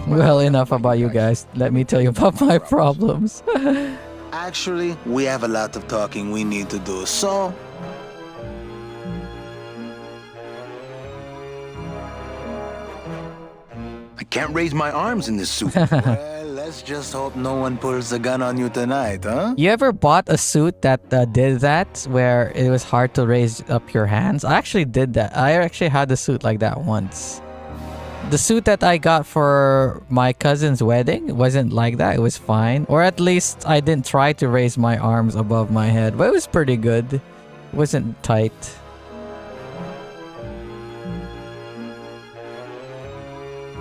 Well, enough about you guys. Let me tell you about my problems. Actually, we have a lot of talking we need to do, so... I can't raise my arms in this suit. Well, let's just hope no one pulls a gun on you tonight, huh? You ever bought a suit that did that, where it was hard to raise up your hands? I actually did that. I actually had a suit like that once. The suit that I got for my cousin's wedding wasn't like that. It was fine. Or at least I didn't try to raise my arms above my head. But it was pretty good. It wasn't tight.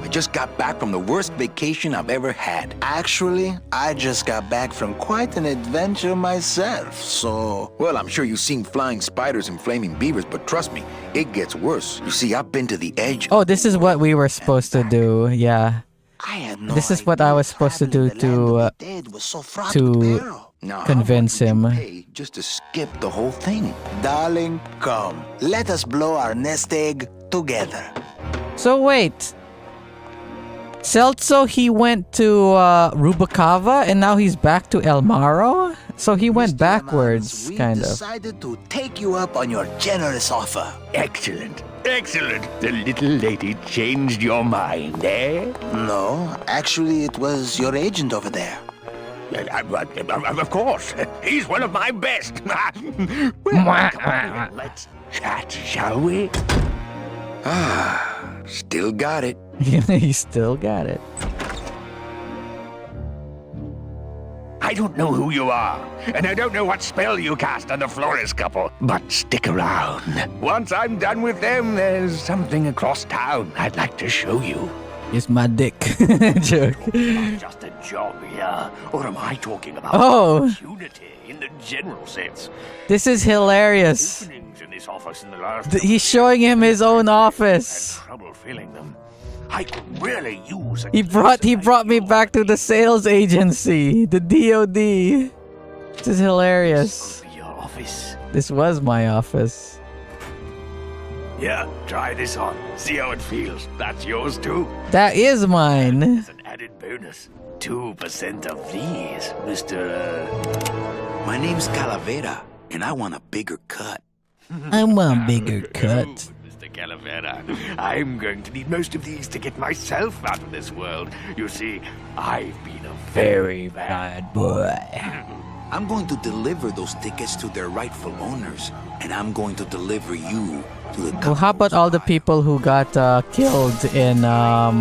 I just got back from the worst vacation I've ever had. Actually, I just got back from quite an adventure myself, so... Well, I'm sure you've seen flying spiders and flaming beavers, but trust me, it gets worse. You see, I've been to the edge. Oh, this is what we were supposed to do. Yeah. I had no This is what I was supposed to do to convince him. Pay just to skip the whole thing. Darling, come. Let us blow our nest egg together. So wait. Celso, he went to Rubacava and now he's back to El Maro? So he went backwards, kind of. We decided to take you up on your generous offer. Excellent. Excellent. The little lady changed your mind, eh? No, actually, it was your agent over there. Of course. He's one of my best. Well, come on, let's chat, shall we? Still got it. He still got it. I don't know who you are, and I don't know what spell you cast on the Flores couple, but stick around. Once I'm done with them, there's something across town I'd like to show you. It's my dick. Joke. Just a job here, or am I talking about opportunity in the general sense? This is hilarious. Openings in this office in the last He's showing him his own office. had trouble filling them. I could really use a He brought me back to the sales agency, the DOD. This is hilarious. Your office. This was my office. Yeah, try this on. See how it feels. That's yours too. That is mine. As an added bonus, 2% of these, Mr. My name's Calavera, and I want a bigger cut. I want a bigger cut. Mr. Calavera, I'm going to need most of these to get myself out of this world. You see, I've been a very bad boy. I'm going to deliver those tickets to their rightful owners, and I'm going to deliver you to the... Well, how about all the people who got killed in by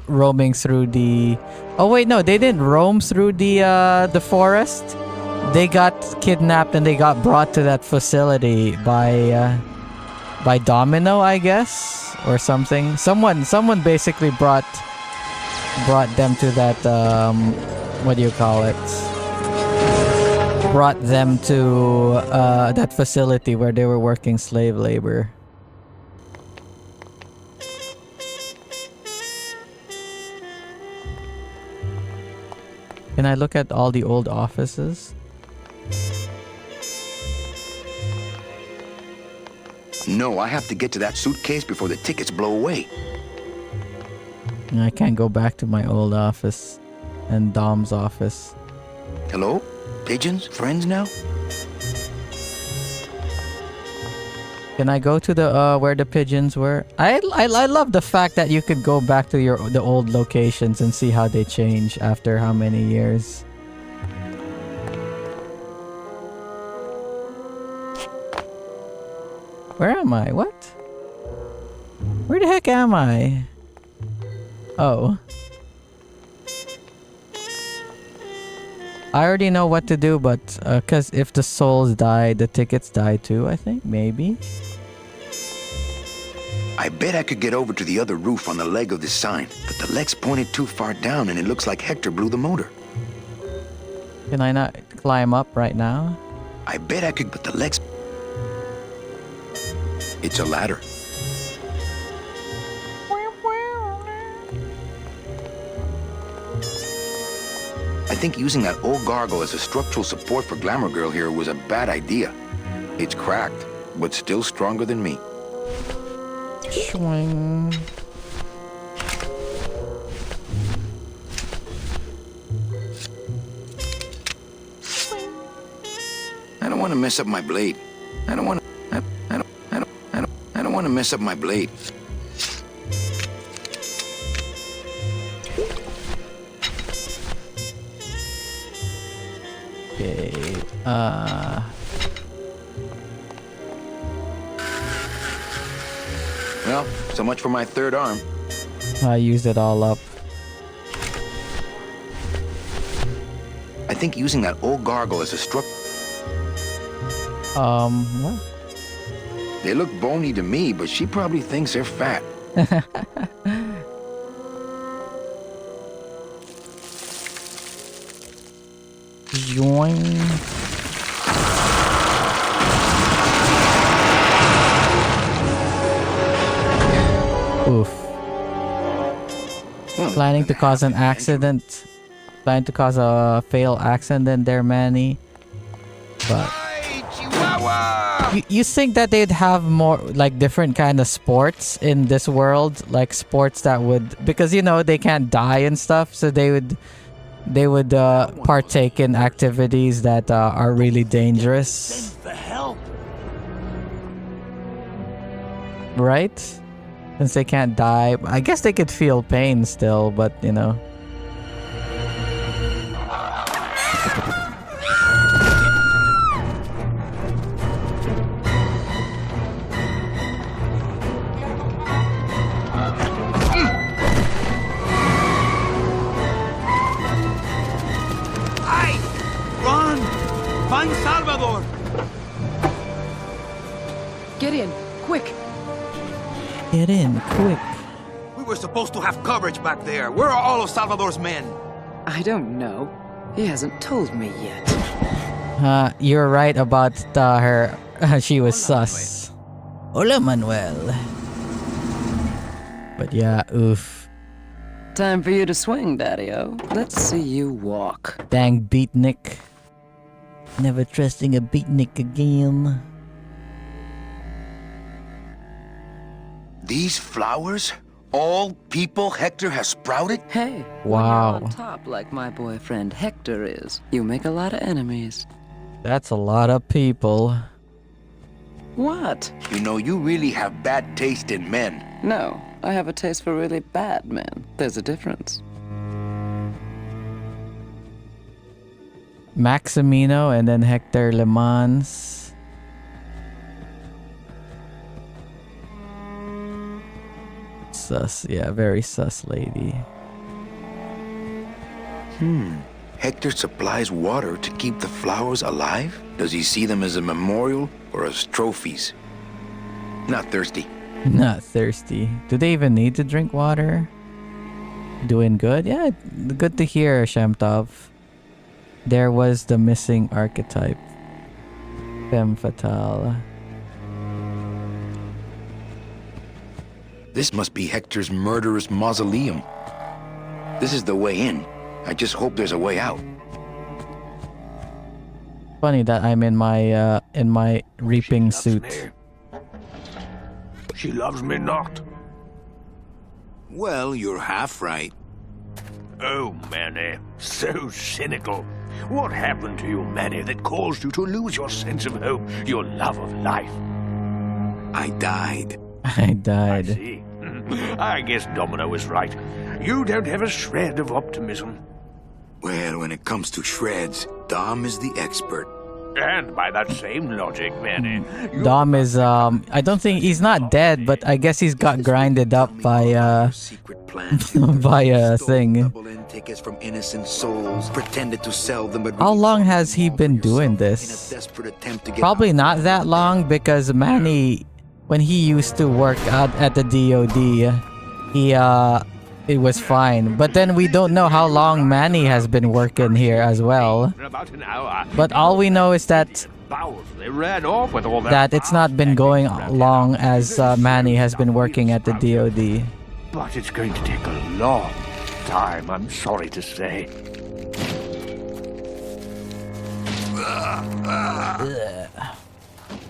roaming through the... Oh wait, no, they didn't roam through the forest. They got kidnapped and they got brought to that facility by Domino, I guess, or something. Someone basically brought them to that what do you call it? Brought them to that facility where they were working slave labor. Can I look at all the old offices? No, I have to get to that suitcase before the tickets blow away. I can't go back to my old office and Dom's office. Hello? Pigeons? Friends now? Can I go to the where the pigeons were? I love the fact that you could go back to the old locations and see how they change after how many years. Where am I? What? Where the heck am I? Oh. I already know what to do, but cause if the souls die, the tickets die too, I think, maybe. I bet I could get over to the other roof on the leg of this sign, but the leg's pointed too far down and it looks like Hector blew the motor. Can I not climb up right now? I bet I could, but the leg's... It's a ladder. I think using that old gargle as a structural support for Glamour Girl here was a bad idea. It's cracked, but still stronger than me. Swing. I don't want to mess up my blade. I don't want to mess up my blade. Okay. Well, so much for my third arm. I used it all up. I think using that old gargle as a What? They look bony to me, but she probably thinks they're fat. Join. Oof. Planning to cause an accident. Planning to cause a fatal accident there, Manny. But you think that they'd have more like different kind of sports in this world, like sports that would, because you know they can't die and stuff, so they would partake in activities that are really dangerous. Right? Since they can't die, I guess they could feel pain still, but you know. Run! Find Salvador! Get in, quick! Get in, quick. We were supposed to have coverage back there. Where are all of Salvador's men? I don't know. He hasn't told me yet. You're right about her. She was sus. Hola, Manuel. But yeah, oof. Time for you to swing, Daddy-O. Let's see you walk. Dang beatnik. Never trusting a beatnik again. These flowers? All people Hector has sprouted? Hey, wow. When you're on top like my boyfriend Hector is, you make a lot of enemies. That's a lot of people. What? You know, you really have bad taste in men. No, I have a taste for really bad men. There's a difference. Maximino and then Hector Le Mans. Sus, yeah, very sus lady. Hector supplies water to keep the flowers alive? Does he see them as a memorial or as trophies? Not thirsty. Not thirsty. Do they even need to drink water? Doing good? Yeah, good to hear, Shemtov. There was the missing archetype. Femme fatale. This must be Hector's murderous mausoleum. This is the way in. I just hope there's a way out. Funny that I'm in my reaping suit. She loves me not. Well, you're half right. Oh, Manny, so cynical. What happened to you, Manny, that caused you to lose your sense of hope, your love of life? I died. I died. I see. I guess Domino was right. You don't have a shred of optimism. Well, when it comes to shreds, Dom is the expert. And by that same logic, Manny... Dom is, I don't think he's not dead, but I guess he's got grinded up by, by a thing. Tickets from innocent souls, pretended to sell them, but How long has he been doing this? Probably not that long, because Manny, when he used to work out at the DOD, it was fine. But then we don't know how long Manny has been working here as well. But all we know is that it's not been going long as Manny has been working at the DOD. But it's going to take a long time, I'm sorry to say.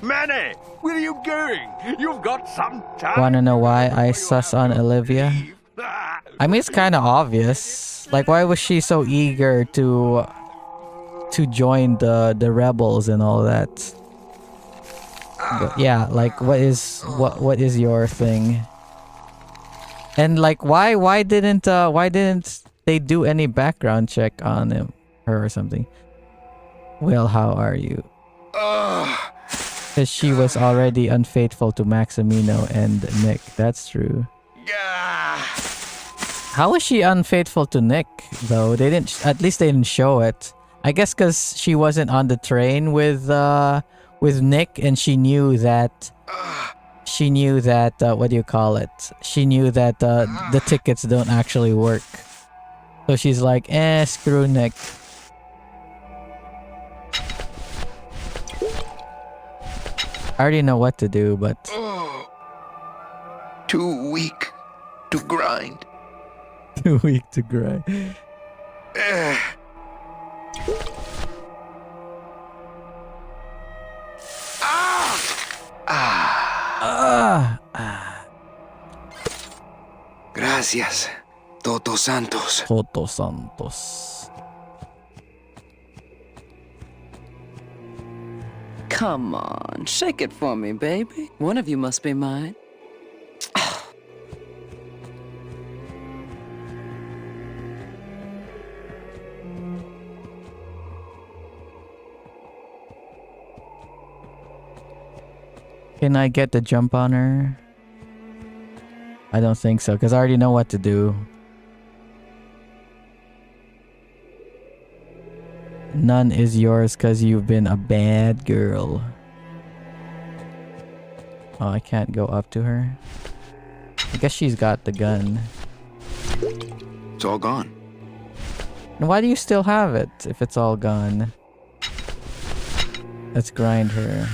Manny, where are you going? You've got some time. Wanna know why I sus on Olivia? I mean, it's kind of obvious. Like, why was she so eager to join the rebels and all that? But yeah, like, what is your thing? And like, why didn't they do any background check on her or something? Well, how are you? Because she was already unfaithful to Maximino and Nick. That's true. How was she unfaithful to Nick, though? They didn't. At least they didn't show it. I guess because she wasn't on the train with with Nick, and she knew that what do you call it? She knew that the tickets don't actually work. So she's like, screw Nick. I already know what to do, but Too weak to grind. too weak to grind. Gracias, Toto Santos. Toto Santos. Come on, shake it for me, baby. One of you must be mine. Can I get the jump on her? I don't think so, because I already know what to do. None is yours because you've been a bad girl. Oh, I can't go up to her. I guess she's got the gun. It's all gone. And why do you still have it if it's all gone? Let's grind her.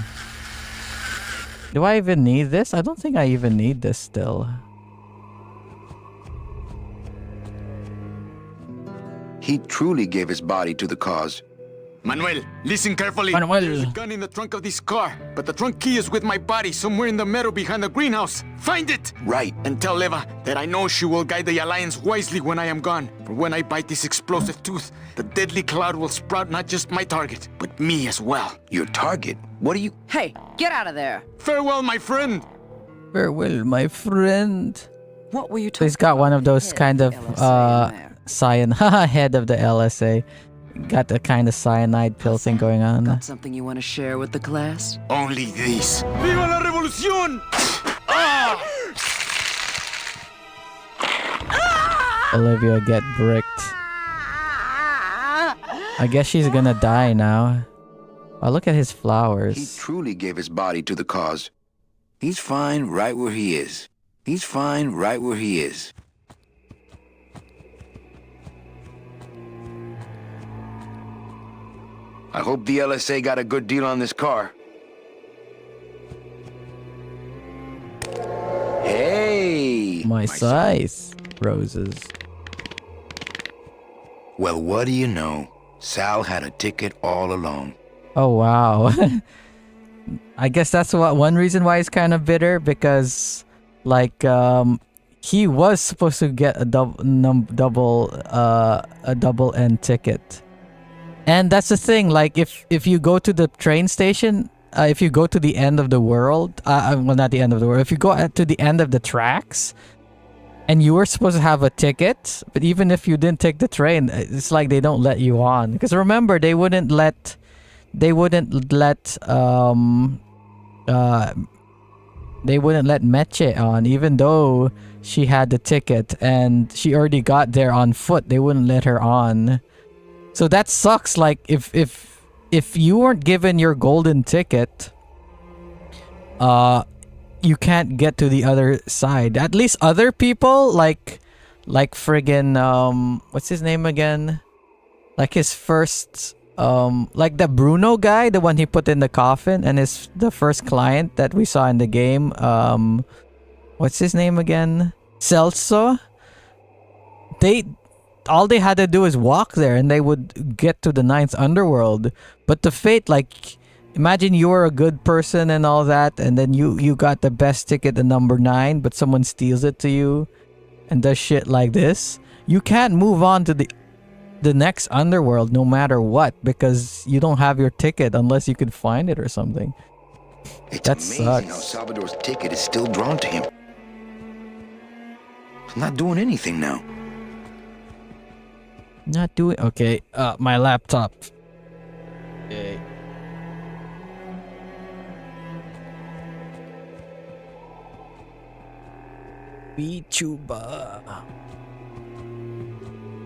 Do I even need this? I don't think I even need this still. He truly gave his body to the cause. Manuel, listen carefully. Manuel. There's a gun in the trunk of this car, but the trunk key is with my body somewhere in the meadow behind the greenhouse. Find it! Right. And tell Eva that I know she will guide the Alliance wisely when I am gone. For when I bite this explosive tooth, the deadly cloud will sprout not just my target, but me as well. Your target? What are you... Hey, get out of there. Farewell, my friend. Farewell, my friend. What were you talking He's got one of those Head kind of LSA in there. head of the LSA. Got the kind of cyanide pill thing going on. Got something you want to share with the class? Only this. Viva la revolución! Olivia get bricked. I guess she's gonna die now. Oh, look at his He flowers. truly gave his body to the cause. He's fine right where he is. He's fine right where he is. I hope the LSA got a good deal on this car. Hey! My size. Roses. Well, what do you know? Sal had a ticket all along. Oh wow. I guess that's one reason why he's kind of bitter, because like he was supposed to get a double end ticket. And that's the thing, like if you go to the train station, if you go to the end of the world, well, not the end of the world, if you go to the end of the tracks and you were supposed to have a ticket, but even if you didn't take the train, it's like they don't let you on. Because remember, they wouldn't let Meche on, even though she had the ticket and she already got there on foot. They wouldn't let her on. So that sucks. Like if you weren't given your golden ticket, you can't get to the other side. At least other people like friggin' what's his name again? Like his first like the Bruno guy, the one he put in the coffin, and the first client that we saw in the game. What's his name again? Celso. All they had to do is walk there and they would get to the ninth underworld. But the fate, like, imagine you were a good person and all that, and then you got the best ticket at number 9, but someone steals it to you and does shit like this. You can't move on to the next underworld no matter what, because you don't have your ticket unless you could find it or something. It's that amazing sucks. how Salvador's ticket is still drawn to him. He's not doing anything now. Not doing okay. My laptop. Okay. VTuber.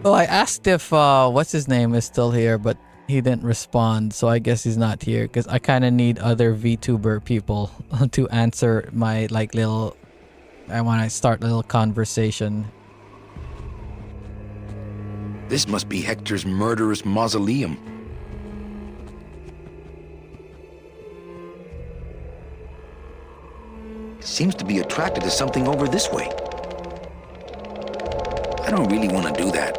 Oh, I asked if what's his name is still here, but He didn't respond, so I guess he's not here because I kind of need other VTuber people to answer my like little. I want to start a little conversation. This must be Hector's murderous mausoleum. Seems to be attracted to something over this way. I don't really want to do that.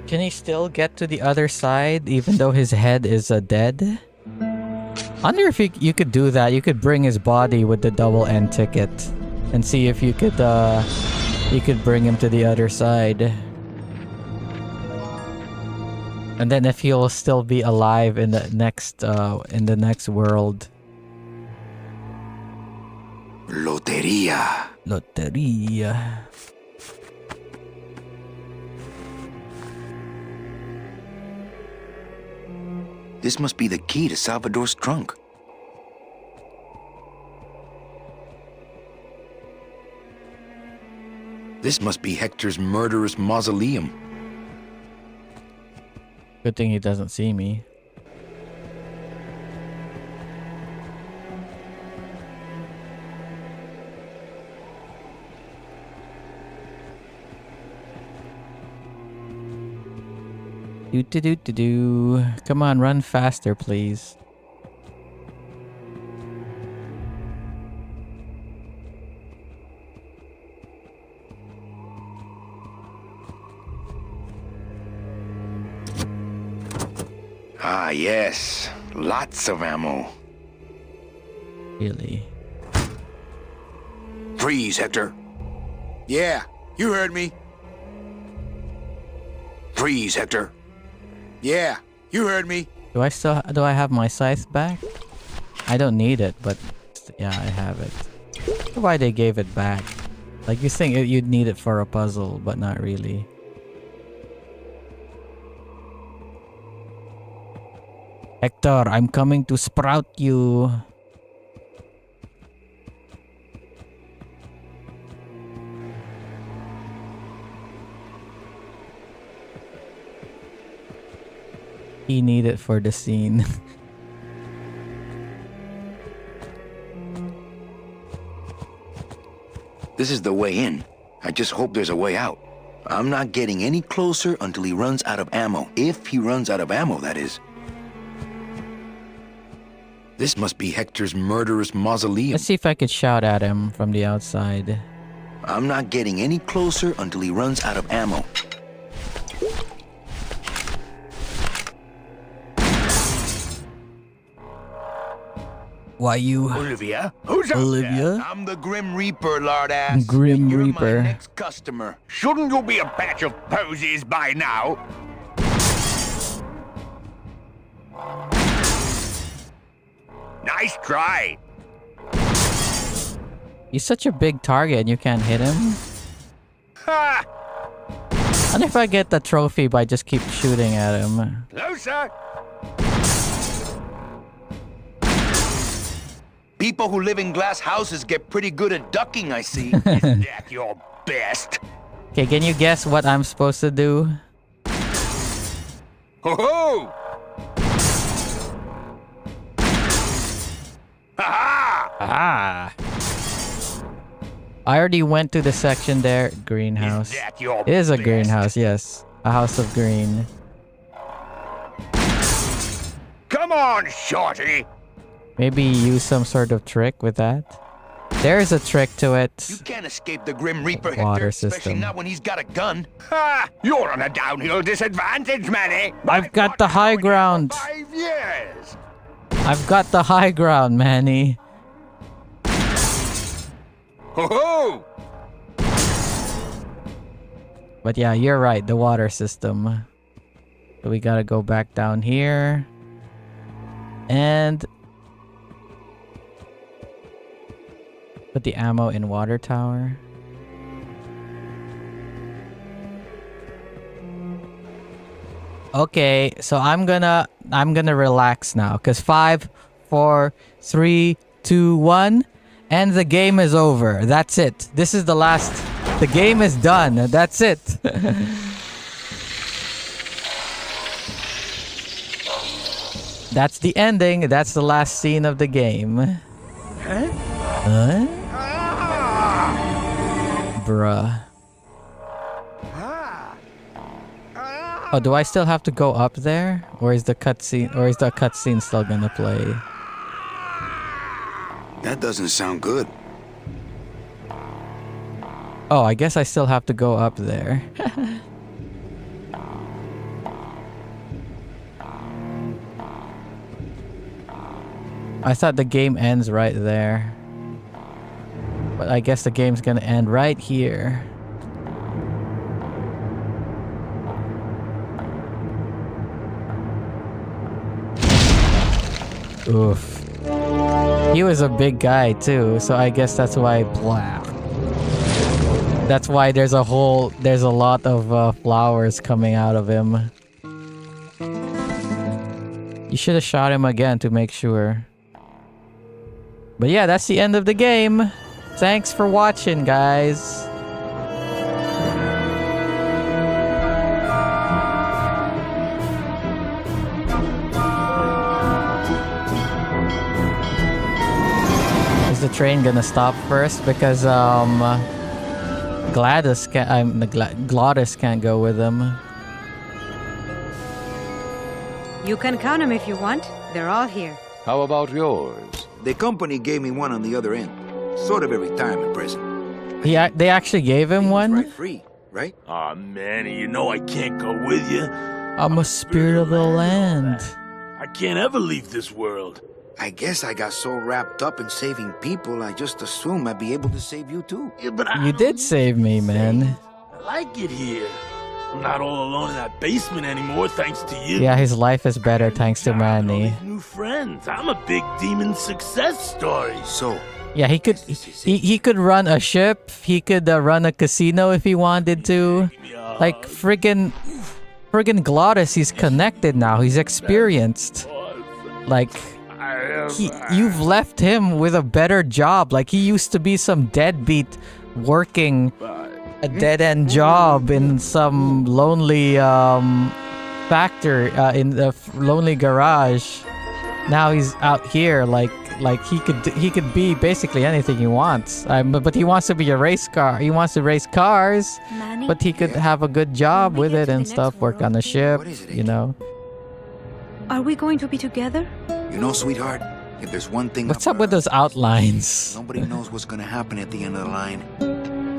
Can he still get to the other side even though his head is dead? I wonder if you could do that. You could bring his body with the double end ticket and see if you could bring him to the other side. And then if he'll still be alive in the next world. Loteria. Loteria. This must be the key to Salvador's trunk. This must be Hector's murderous mausoleum. Good thing he doesn't see me. Do. Come on, run faster, please. Ah, yes. Lots of ammo. Really? Freeze, Hector. Yeah, you heard me. Freeze, Hector. Yeah, you heard me. Do I have my scythe back? I don't need it, but yeah, I have it. I wonder why they gave it back. Like you think you'd need it for a puzzle, but not really. Hector, I'm coming to sprout you. He needed it for the scene. This is the way in. I just hope there's a way out. I'm not getting any closer until he runs out of ammo. If he runs out of ammo, that is. This must be Hector's murderous mausoleum. Let's see if I could shout at him from the outside. I'm not getting any closer until he runs out of ammo. Why you? Olivia? Who's up Olivia? there? I'm the Grim Reaper, lard ass. Grim You're Reaper. my next customer. Shouldn't you be a batch of posies by now? Nice try. He's such a big target and you can't hit him. Ha! I wonder if I get the trophy by just keep shooting at him. Closer. People who live in glass houses get pretty good at ducking, I see. Isn't that your best? Okay, can you guess what I'm supposed to do? Ho-ho! Ha-ha! Ah! I already went to the section there. Greenhouse. Is that your It is a best? greenhouse, yes. A house of green. Come on, shorty! Maybe use some sort of trick with that. There's a trick to You it. can't escape the Grim Reaper, Water Hector, especially system. not when he's got a gun. Ha! You're on a downhill disadvantage, Manny. I've got the high ground. 5 years. I've got the high ground, Manny. Ho-ho! But yeah, you're right. The water system. So we gotta go back down here. And put the ammo in water tower. Okay, so I'm gonna relax now. Cause 5, 4, 3, 2, 1. And the game is over. That's it. This is the last. The game is done. That's it. That's the ending. That's the last scene of the game. Huh? Bruh. Oh, do I still have to go up there? Or is the cutscene still gonna play? That doesn't sound good. Oh, I guess I still have to go up there. I thought the game ends right there. But I guess the game's gonna end right here. Oof. He was a big guy too, so I guess that's why blah. That's why there's a lot of flowers coming out of him. You should have shot him again to make sure. But yeah, that's the end of the game. Thanks for watching, guys. Is the train gonna stop first? Because Glottis can't go with them. You can count them if you want. They're all here. How about yours? The company gave me one on the other end. Sort of a retirement present. They actually gave him one? Right free, right? Aw, Manny, you know I can't go with you. I'm a spirit of the land. I can't ever leave this world. I guess I got so wrapped up in saving people, I just assumed I'd be able to save you too. Yeah, but You did save me, man. I like it here. I'm not all alone in that basement anymore, thanks to you. Yeah, his life is better thanks to Manny. New friends. I'm a big demon success story. So, yeah, he could run a ship. He could run a casino if he wanted to. Like friggin' Glottis, he's connected now. He's experienced. Like you've left him with a better job. Like he used to be some deadbeat working a dead-end job in some lonely factory in the lonely garage. Now he's out here like he could be basically anything he wants. But he wants to be a race car. He wants to race cars. Manny? But he could have a good job with it and stuff. Work on a ship, you know. Are we going to be together? you know, sweetheart, if there's one thing... What's up with those outlines? Nobody knows what's gonna happen at the end of the line.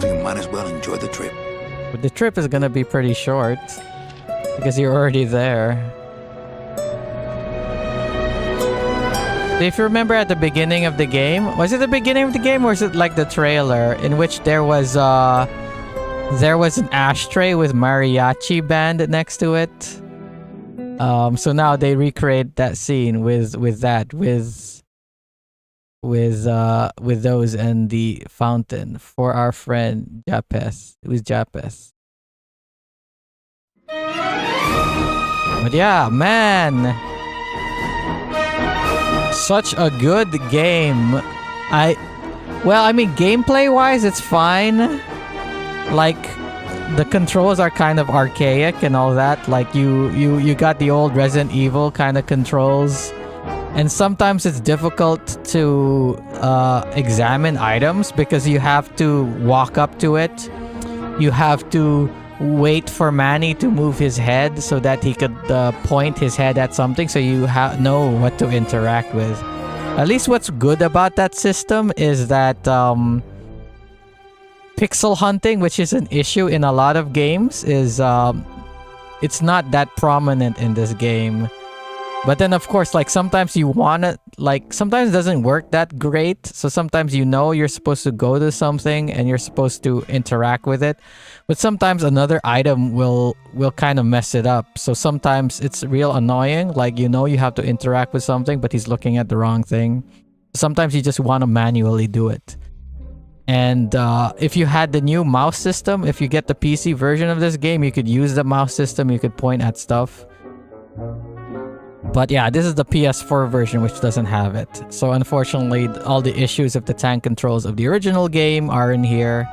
So you might as well enjoy the trip. But the trip is gonna be pretty short. Because you're already there. If you remember at the beginning of the game, was it the beginning of the game or is it like the trailer in which there was an ashtray with mariachi band next to it? So now they recreate that scene with those and the fountain for our friend Japes. It was Japes. But yeah, man. Such a good game. I mean, gameplay wise, it's fine. Like, the controls are kind of archaic and all that. Like, you got the old Resident Evil kind of controls. And sometimes it's difficult to examine items because you have to walk up to it. You have to wait for Manny to move his head so that he could point his head at something so you know what to interact with. At least what's good about that system is that pixel hunting, which is an issue in a lot of games, is it's not that prominent in this game. But then, of course, like sometimes you want to, like sometimes it doesn't work that great. So sometimes you know you're supposed to go to something and you're supposed to interact with it. But sometimes another item will kind of mess it up. So sometimes it's real annoying. Like, you know, you have to interact with something, but he's looking at the wrong thing. Sometimes you just want to manually do it. And if you had the new mouse system, if you get the PC version of this game, you could use the mouse system. You could point at stuff. But yeah, this is the PS4 version, which doesn't have it. So unfortunately, all the issues of the tank controls of the original game are in here.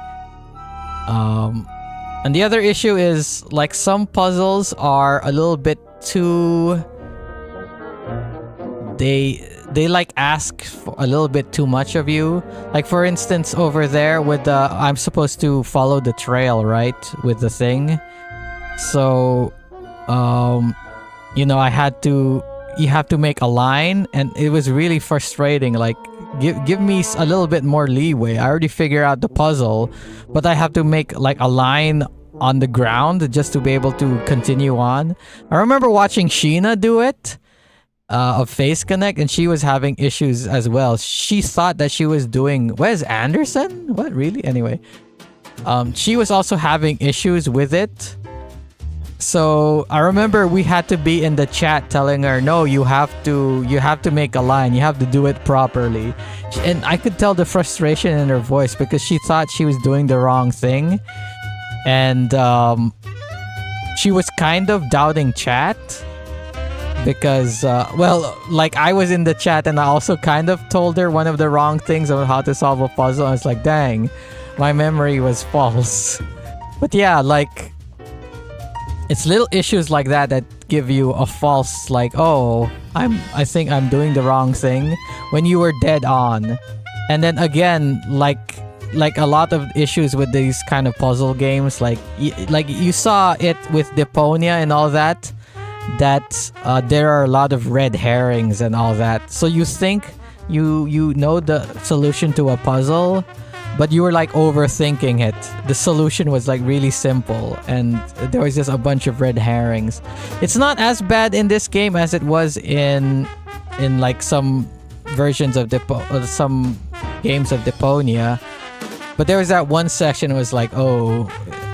And the other issue is, like, some puzzles are a little bit too... They like ask for a little bit too much of you. Like, for instance, over there with the... I'm supposed to follow the trail, right? With the thing. So, you know, I had to... You have to make a line, and it was really frustrating. Like, give me a little bit more leeway. I already figured out the puzzle, but I have to make like a line on the ground just to be able to continue on. I remember watching Sheena do it of Face Connect, and she was having issues as well. She thought that she was doing Wes Anderson? What, really? Anyway, she was also having issues with it. So I remember we had to be in the chat telling her, no, you have to make a line, you have to do it properly. And I could tell the frustration in her voice because she thought she was doing the wrong thing. And she was kind of doubting chat because, well, like, I was in the chat and I also kind of told her one of the wrong things about how to solve a puzzle. I was like, dang, my memory was false. But yeah, like, it's little issues like that that give you a false, like, oh, I think I'm doing the wrong thing when you were dead on. And then again, like a lot of issues with these kind of puzzle games, like you saw it with Deponia and all that, there are a lot of red herrings and all that. So you think you know the solution to a puzzle, but you were like overthinking it. The solution was like really simple, and there was just a bunch of red herrings. It's not as bad in this game as it was in like some versions of some games of Deponia. But there was that one section that was like, oh,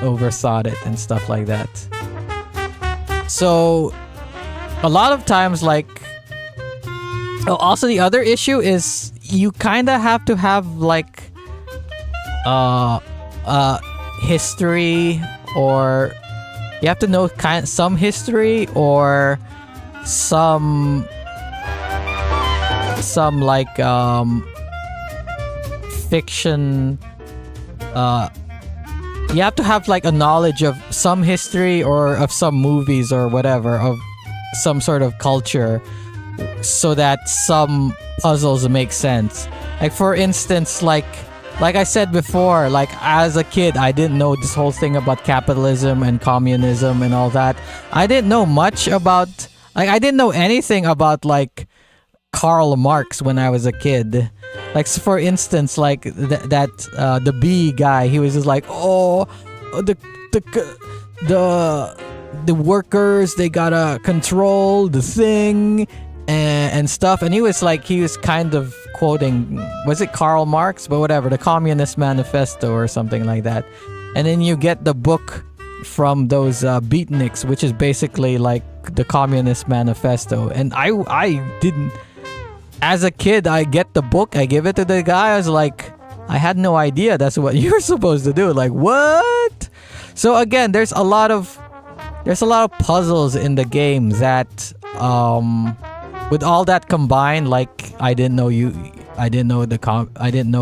overthought it and stuff like that. So a lot of times, like, also the other issue is you kind of have to have like history, or you have to know some history or some like fiction. You have to have like a knowledge of some history or of some movies or whatever, of some sort of culture, so that some puzzles make sense. Like, for instance, like I said before, like, as a kid, I didn't know this whole thing about capitalism and communism and all that. I didn't know much about, like, I didn't know anything about, like, Karl Marx when I was a kid. Like, so for instance, like, the B guy, he was just like, oh, the workers, they gotta control the thing and stuff. And he was kind of quoting, was it Karl Marx? But whatever, the Communist Manifesto or something like that. And then you get the book from those beatniks, which is basically like the Communist Manifesto. And I didn't, as a kid, I get the book, I give it to the guy, I was like, I had no idea that's what you're supposed to do. Like, what? So again, there's a lot of puzzles in the game that with all that combined, like, I didn't know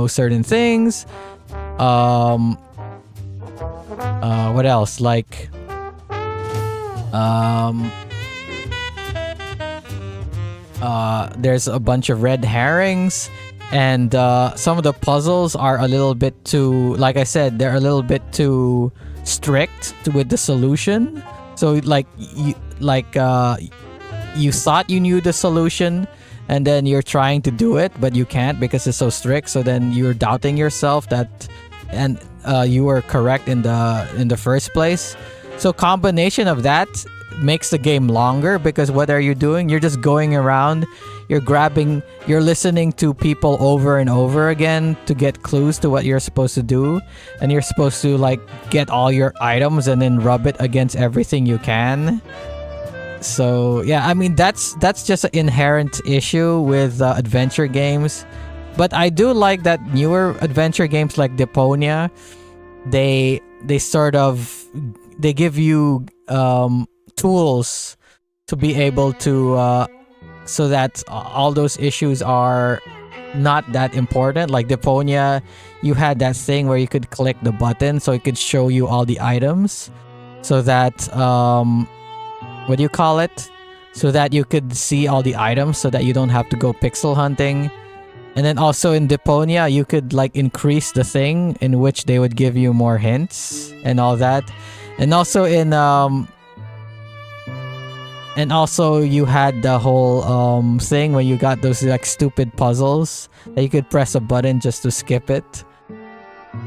certain things. What else? Like, there's a bunch of red herrings, and some of the puzzles are a little bit too, like I said, they're a little bit too strict with the solution. So like you thought you knew the solution, and then you're trying to do it, but you can't because it's so strict. So then you're doubting yourself that, and you were correct in the first place. So combination of that makes the game longer, because what are you doing? You're just going around, you're listening to people over and over again to get clues to what you're supposed to do, and you're supposed to like get all your items and then rub it against everything you can. So yeah, I mean, that's just an inherent issue with adventure games. But I do like that newer adventure games like Deponia, they give you tools to be able to so that all those issues are not that important. Like Deponia, you had that thing where you could click the button so it could show you all the items, so that what do you call it? So that you could see all the items, so that you don't have to go pixel hunting. And then also in Deponia, you could like increase the thing in which they would give you more hints and all that. And also in and also you had the whole thing where you got those like stupid puzzles that you could press a button just to skip it.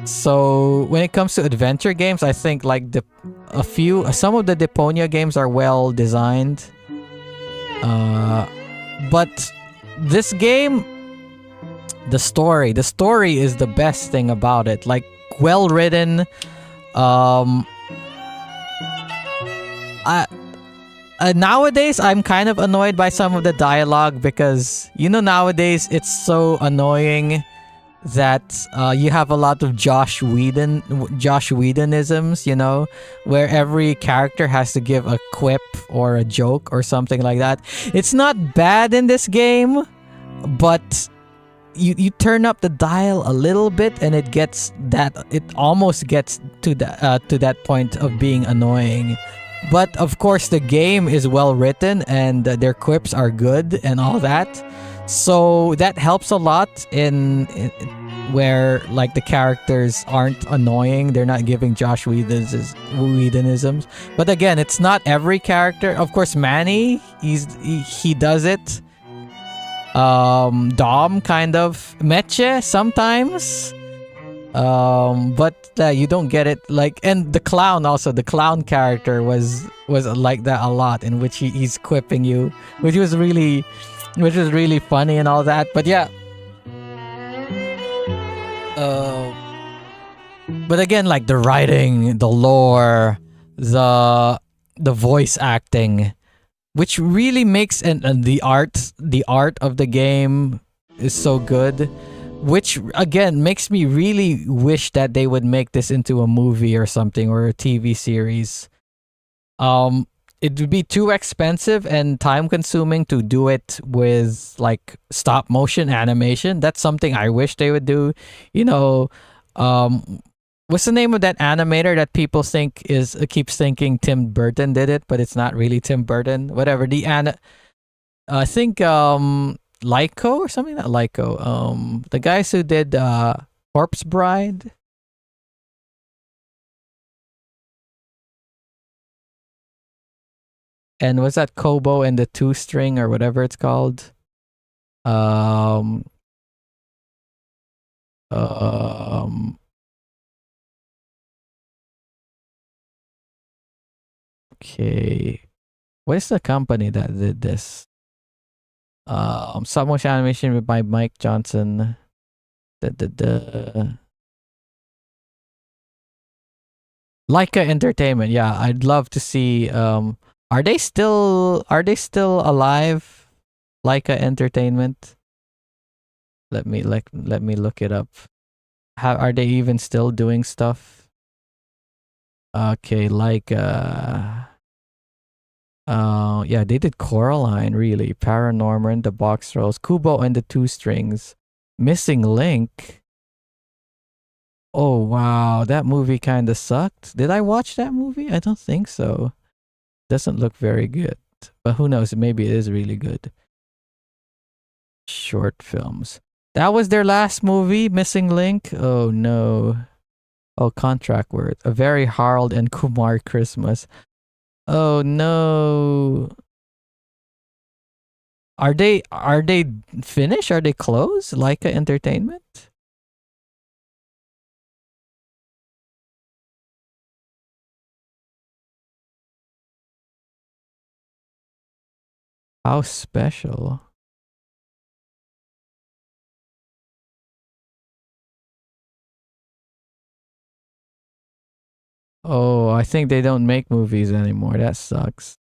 So when it comes to adventure games, I think like some of the Deponia games are well designed. But this game, the story is the best thing about it. Like, well written. Nowadays, I'm kind of annoyed by some of the dialogue because, nowadays it's so annoying that you have a lot of Josh Whedonisms, where every character has to give a quip or a joke or something like that. It's not bad in this game, but you turn up the dial a little bit and it almost gets to that point of being annoying. But of course the game is well written and their quips are good and all that. So that helps a lot in where like the characters aren't annoying. They're not giving Josh Whedonisms. But again, it's not every character. Of course, Manny, he does it. Dom kind of. Meche sometimes. But you don't get it like, and the clown also. The clown character was like that a lot, in which he's quipping you, which was really funny and all that. But yeah. But again, like the writing, the lore, the voice acting, which really makes and the art of the game is so good, which again makes me really wish that they would make this into a movie or something, or a TV series. It would be too expensive and time consuming to do it with like stop motion animation. That's something I wish they would do. What's the name of that animator that people think keeps thinking Tim Burton did it, but it's not really Tim Burton. Whatever. I think Lyco or something. Not Lyco. The guys who did Corpse Bride. And was that Kobo and the Two String or whatever it's called? Okay. What is the company that did this? Stop motion animation by Mike Johnson. Leica Entertainment. Yeah, I'd love to see. Are they still alive? Leica Entertainment. Let me look it up. Are they even still doing stuff? Okay, Leica. Yeah, they did Coraline, really. Paranorman, The Box Trolls, Kubo and the Two Strings, Missing Link. Oh wow, that movie kind of sucked. Did I watch that movie? I don't think so. Doesn't look very good, but who knows? Maybe it is really good. Short films. That was their last movie, Missing Link. Oh no. Oh, Contract Word. A Very Harold and Kumar Christmas. Oh no. Are they finished? Are they closed? Leica Entertainment? How special. Oh, I think they don't make movies anymore. That sucks.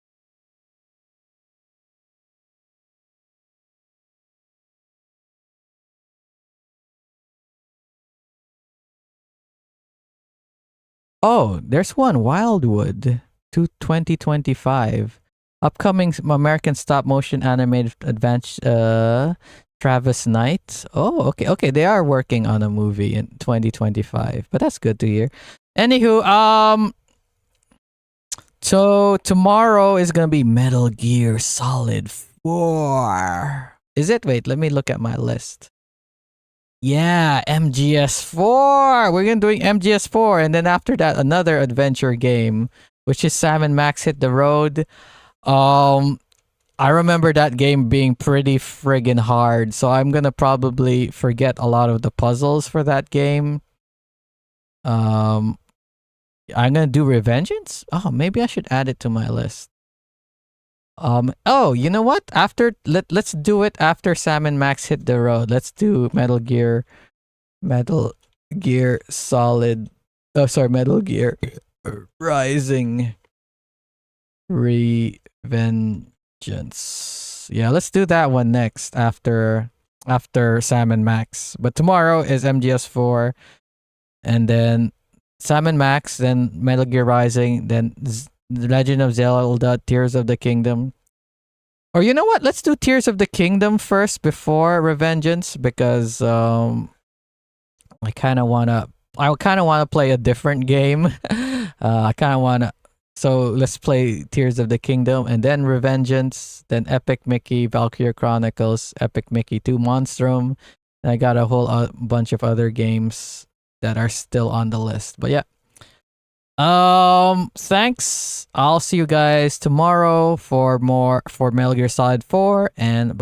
Oh, there's one, Wildwood, 2025. Upcoming American stop motion animated adventure Travis Knight. Oh, okay. Okay, they are working on a movie in 2025. But that's good to hear. Anywho, so tomorrow is going to be Metal Gear Solid 4. Is it? Wait, let me look at my list. Yeah, MGS4. We're going to doing MGS4 and then after that another adventure game which is Sam and Max Hit the Road. I remember that game being pretty friggin' hard, so I'm gonna probably forget a lot of the puzzles for that game. I'm gonna do Revengeance? Oh, maybe I should add it to my list. Oh, you know what? Let's do it after Sam and Max Hit the Road. Let's do Metal Gear Solid. Oh, sorry, Metal Gear Rising Revengeance. Yeah, let's do that one next after Sam and Max. But tomorrow is MGS4, and then Sam and Max, then Metal Gear Rising, then The Legend of Zelda: Tears of the Kingdom. Or you know what? Let's do Tears of the Kingdom first before Revengeance because I kind of wanna play a different game. I kind of wanna. So let's play Tears of the Kingdom and then Revengeance, then Epic Mickey, Valkyria Chronicles, Epic Mickey 2 Monstrum. And I got a whole bunch of other games that are still on the list. But yeah. Thanks. I'll see you guys tomorrow for Metal Gear Solid 4 and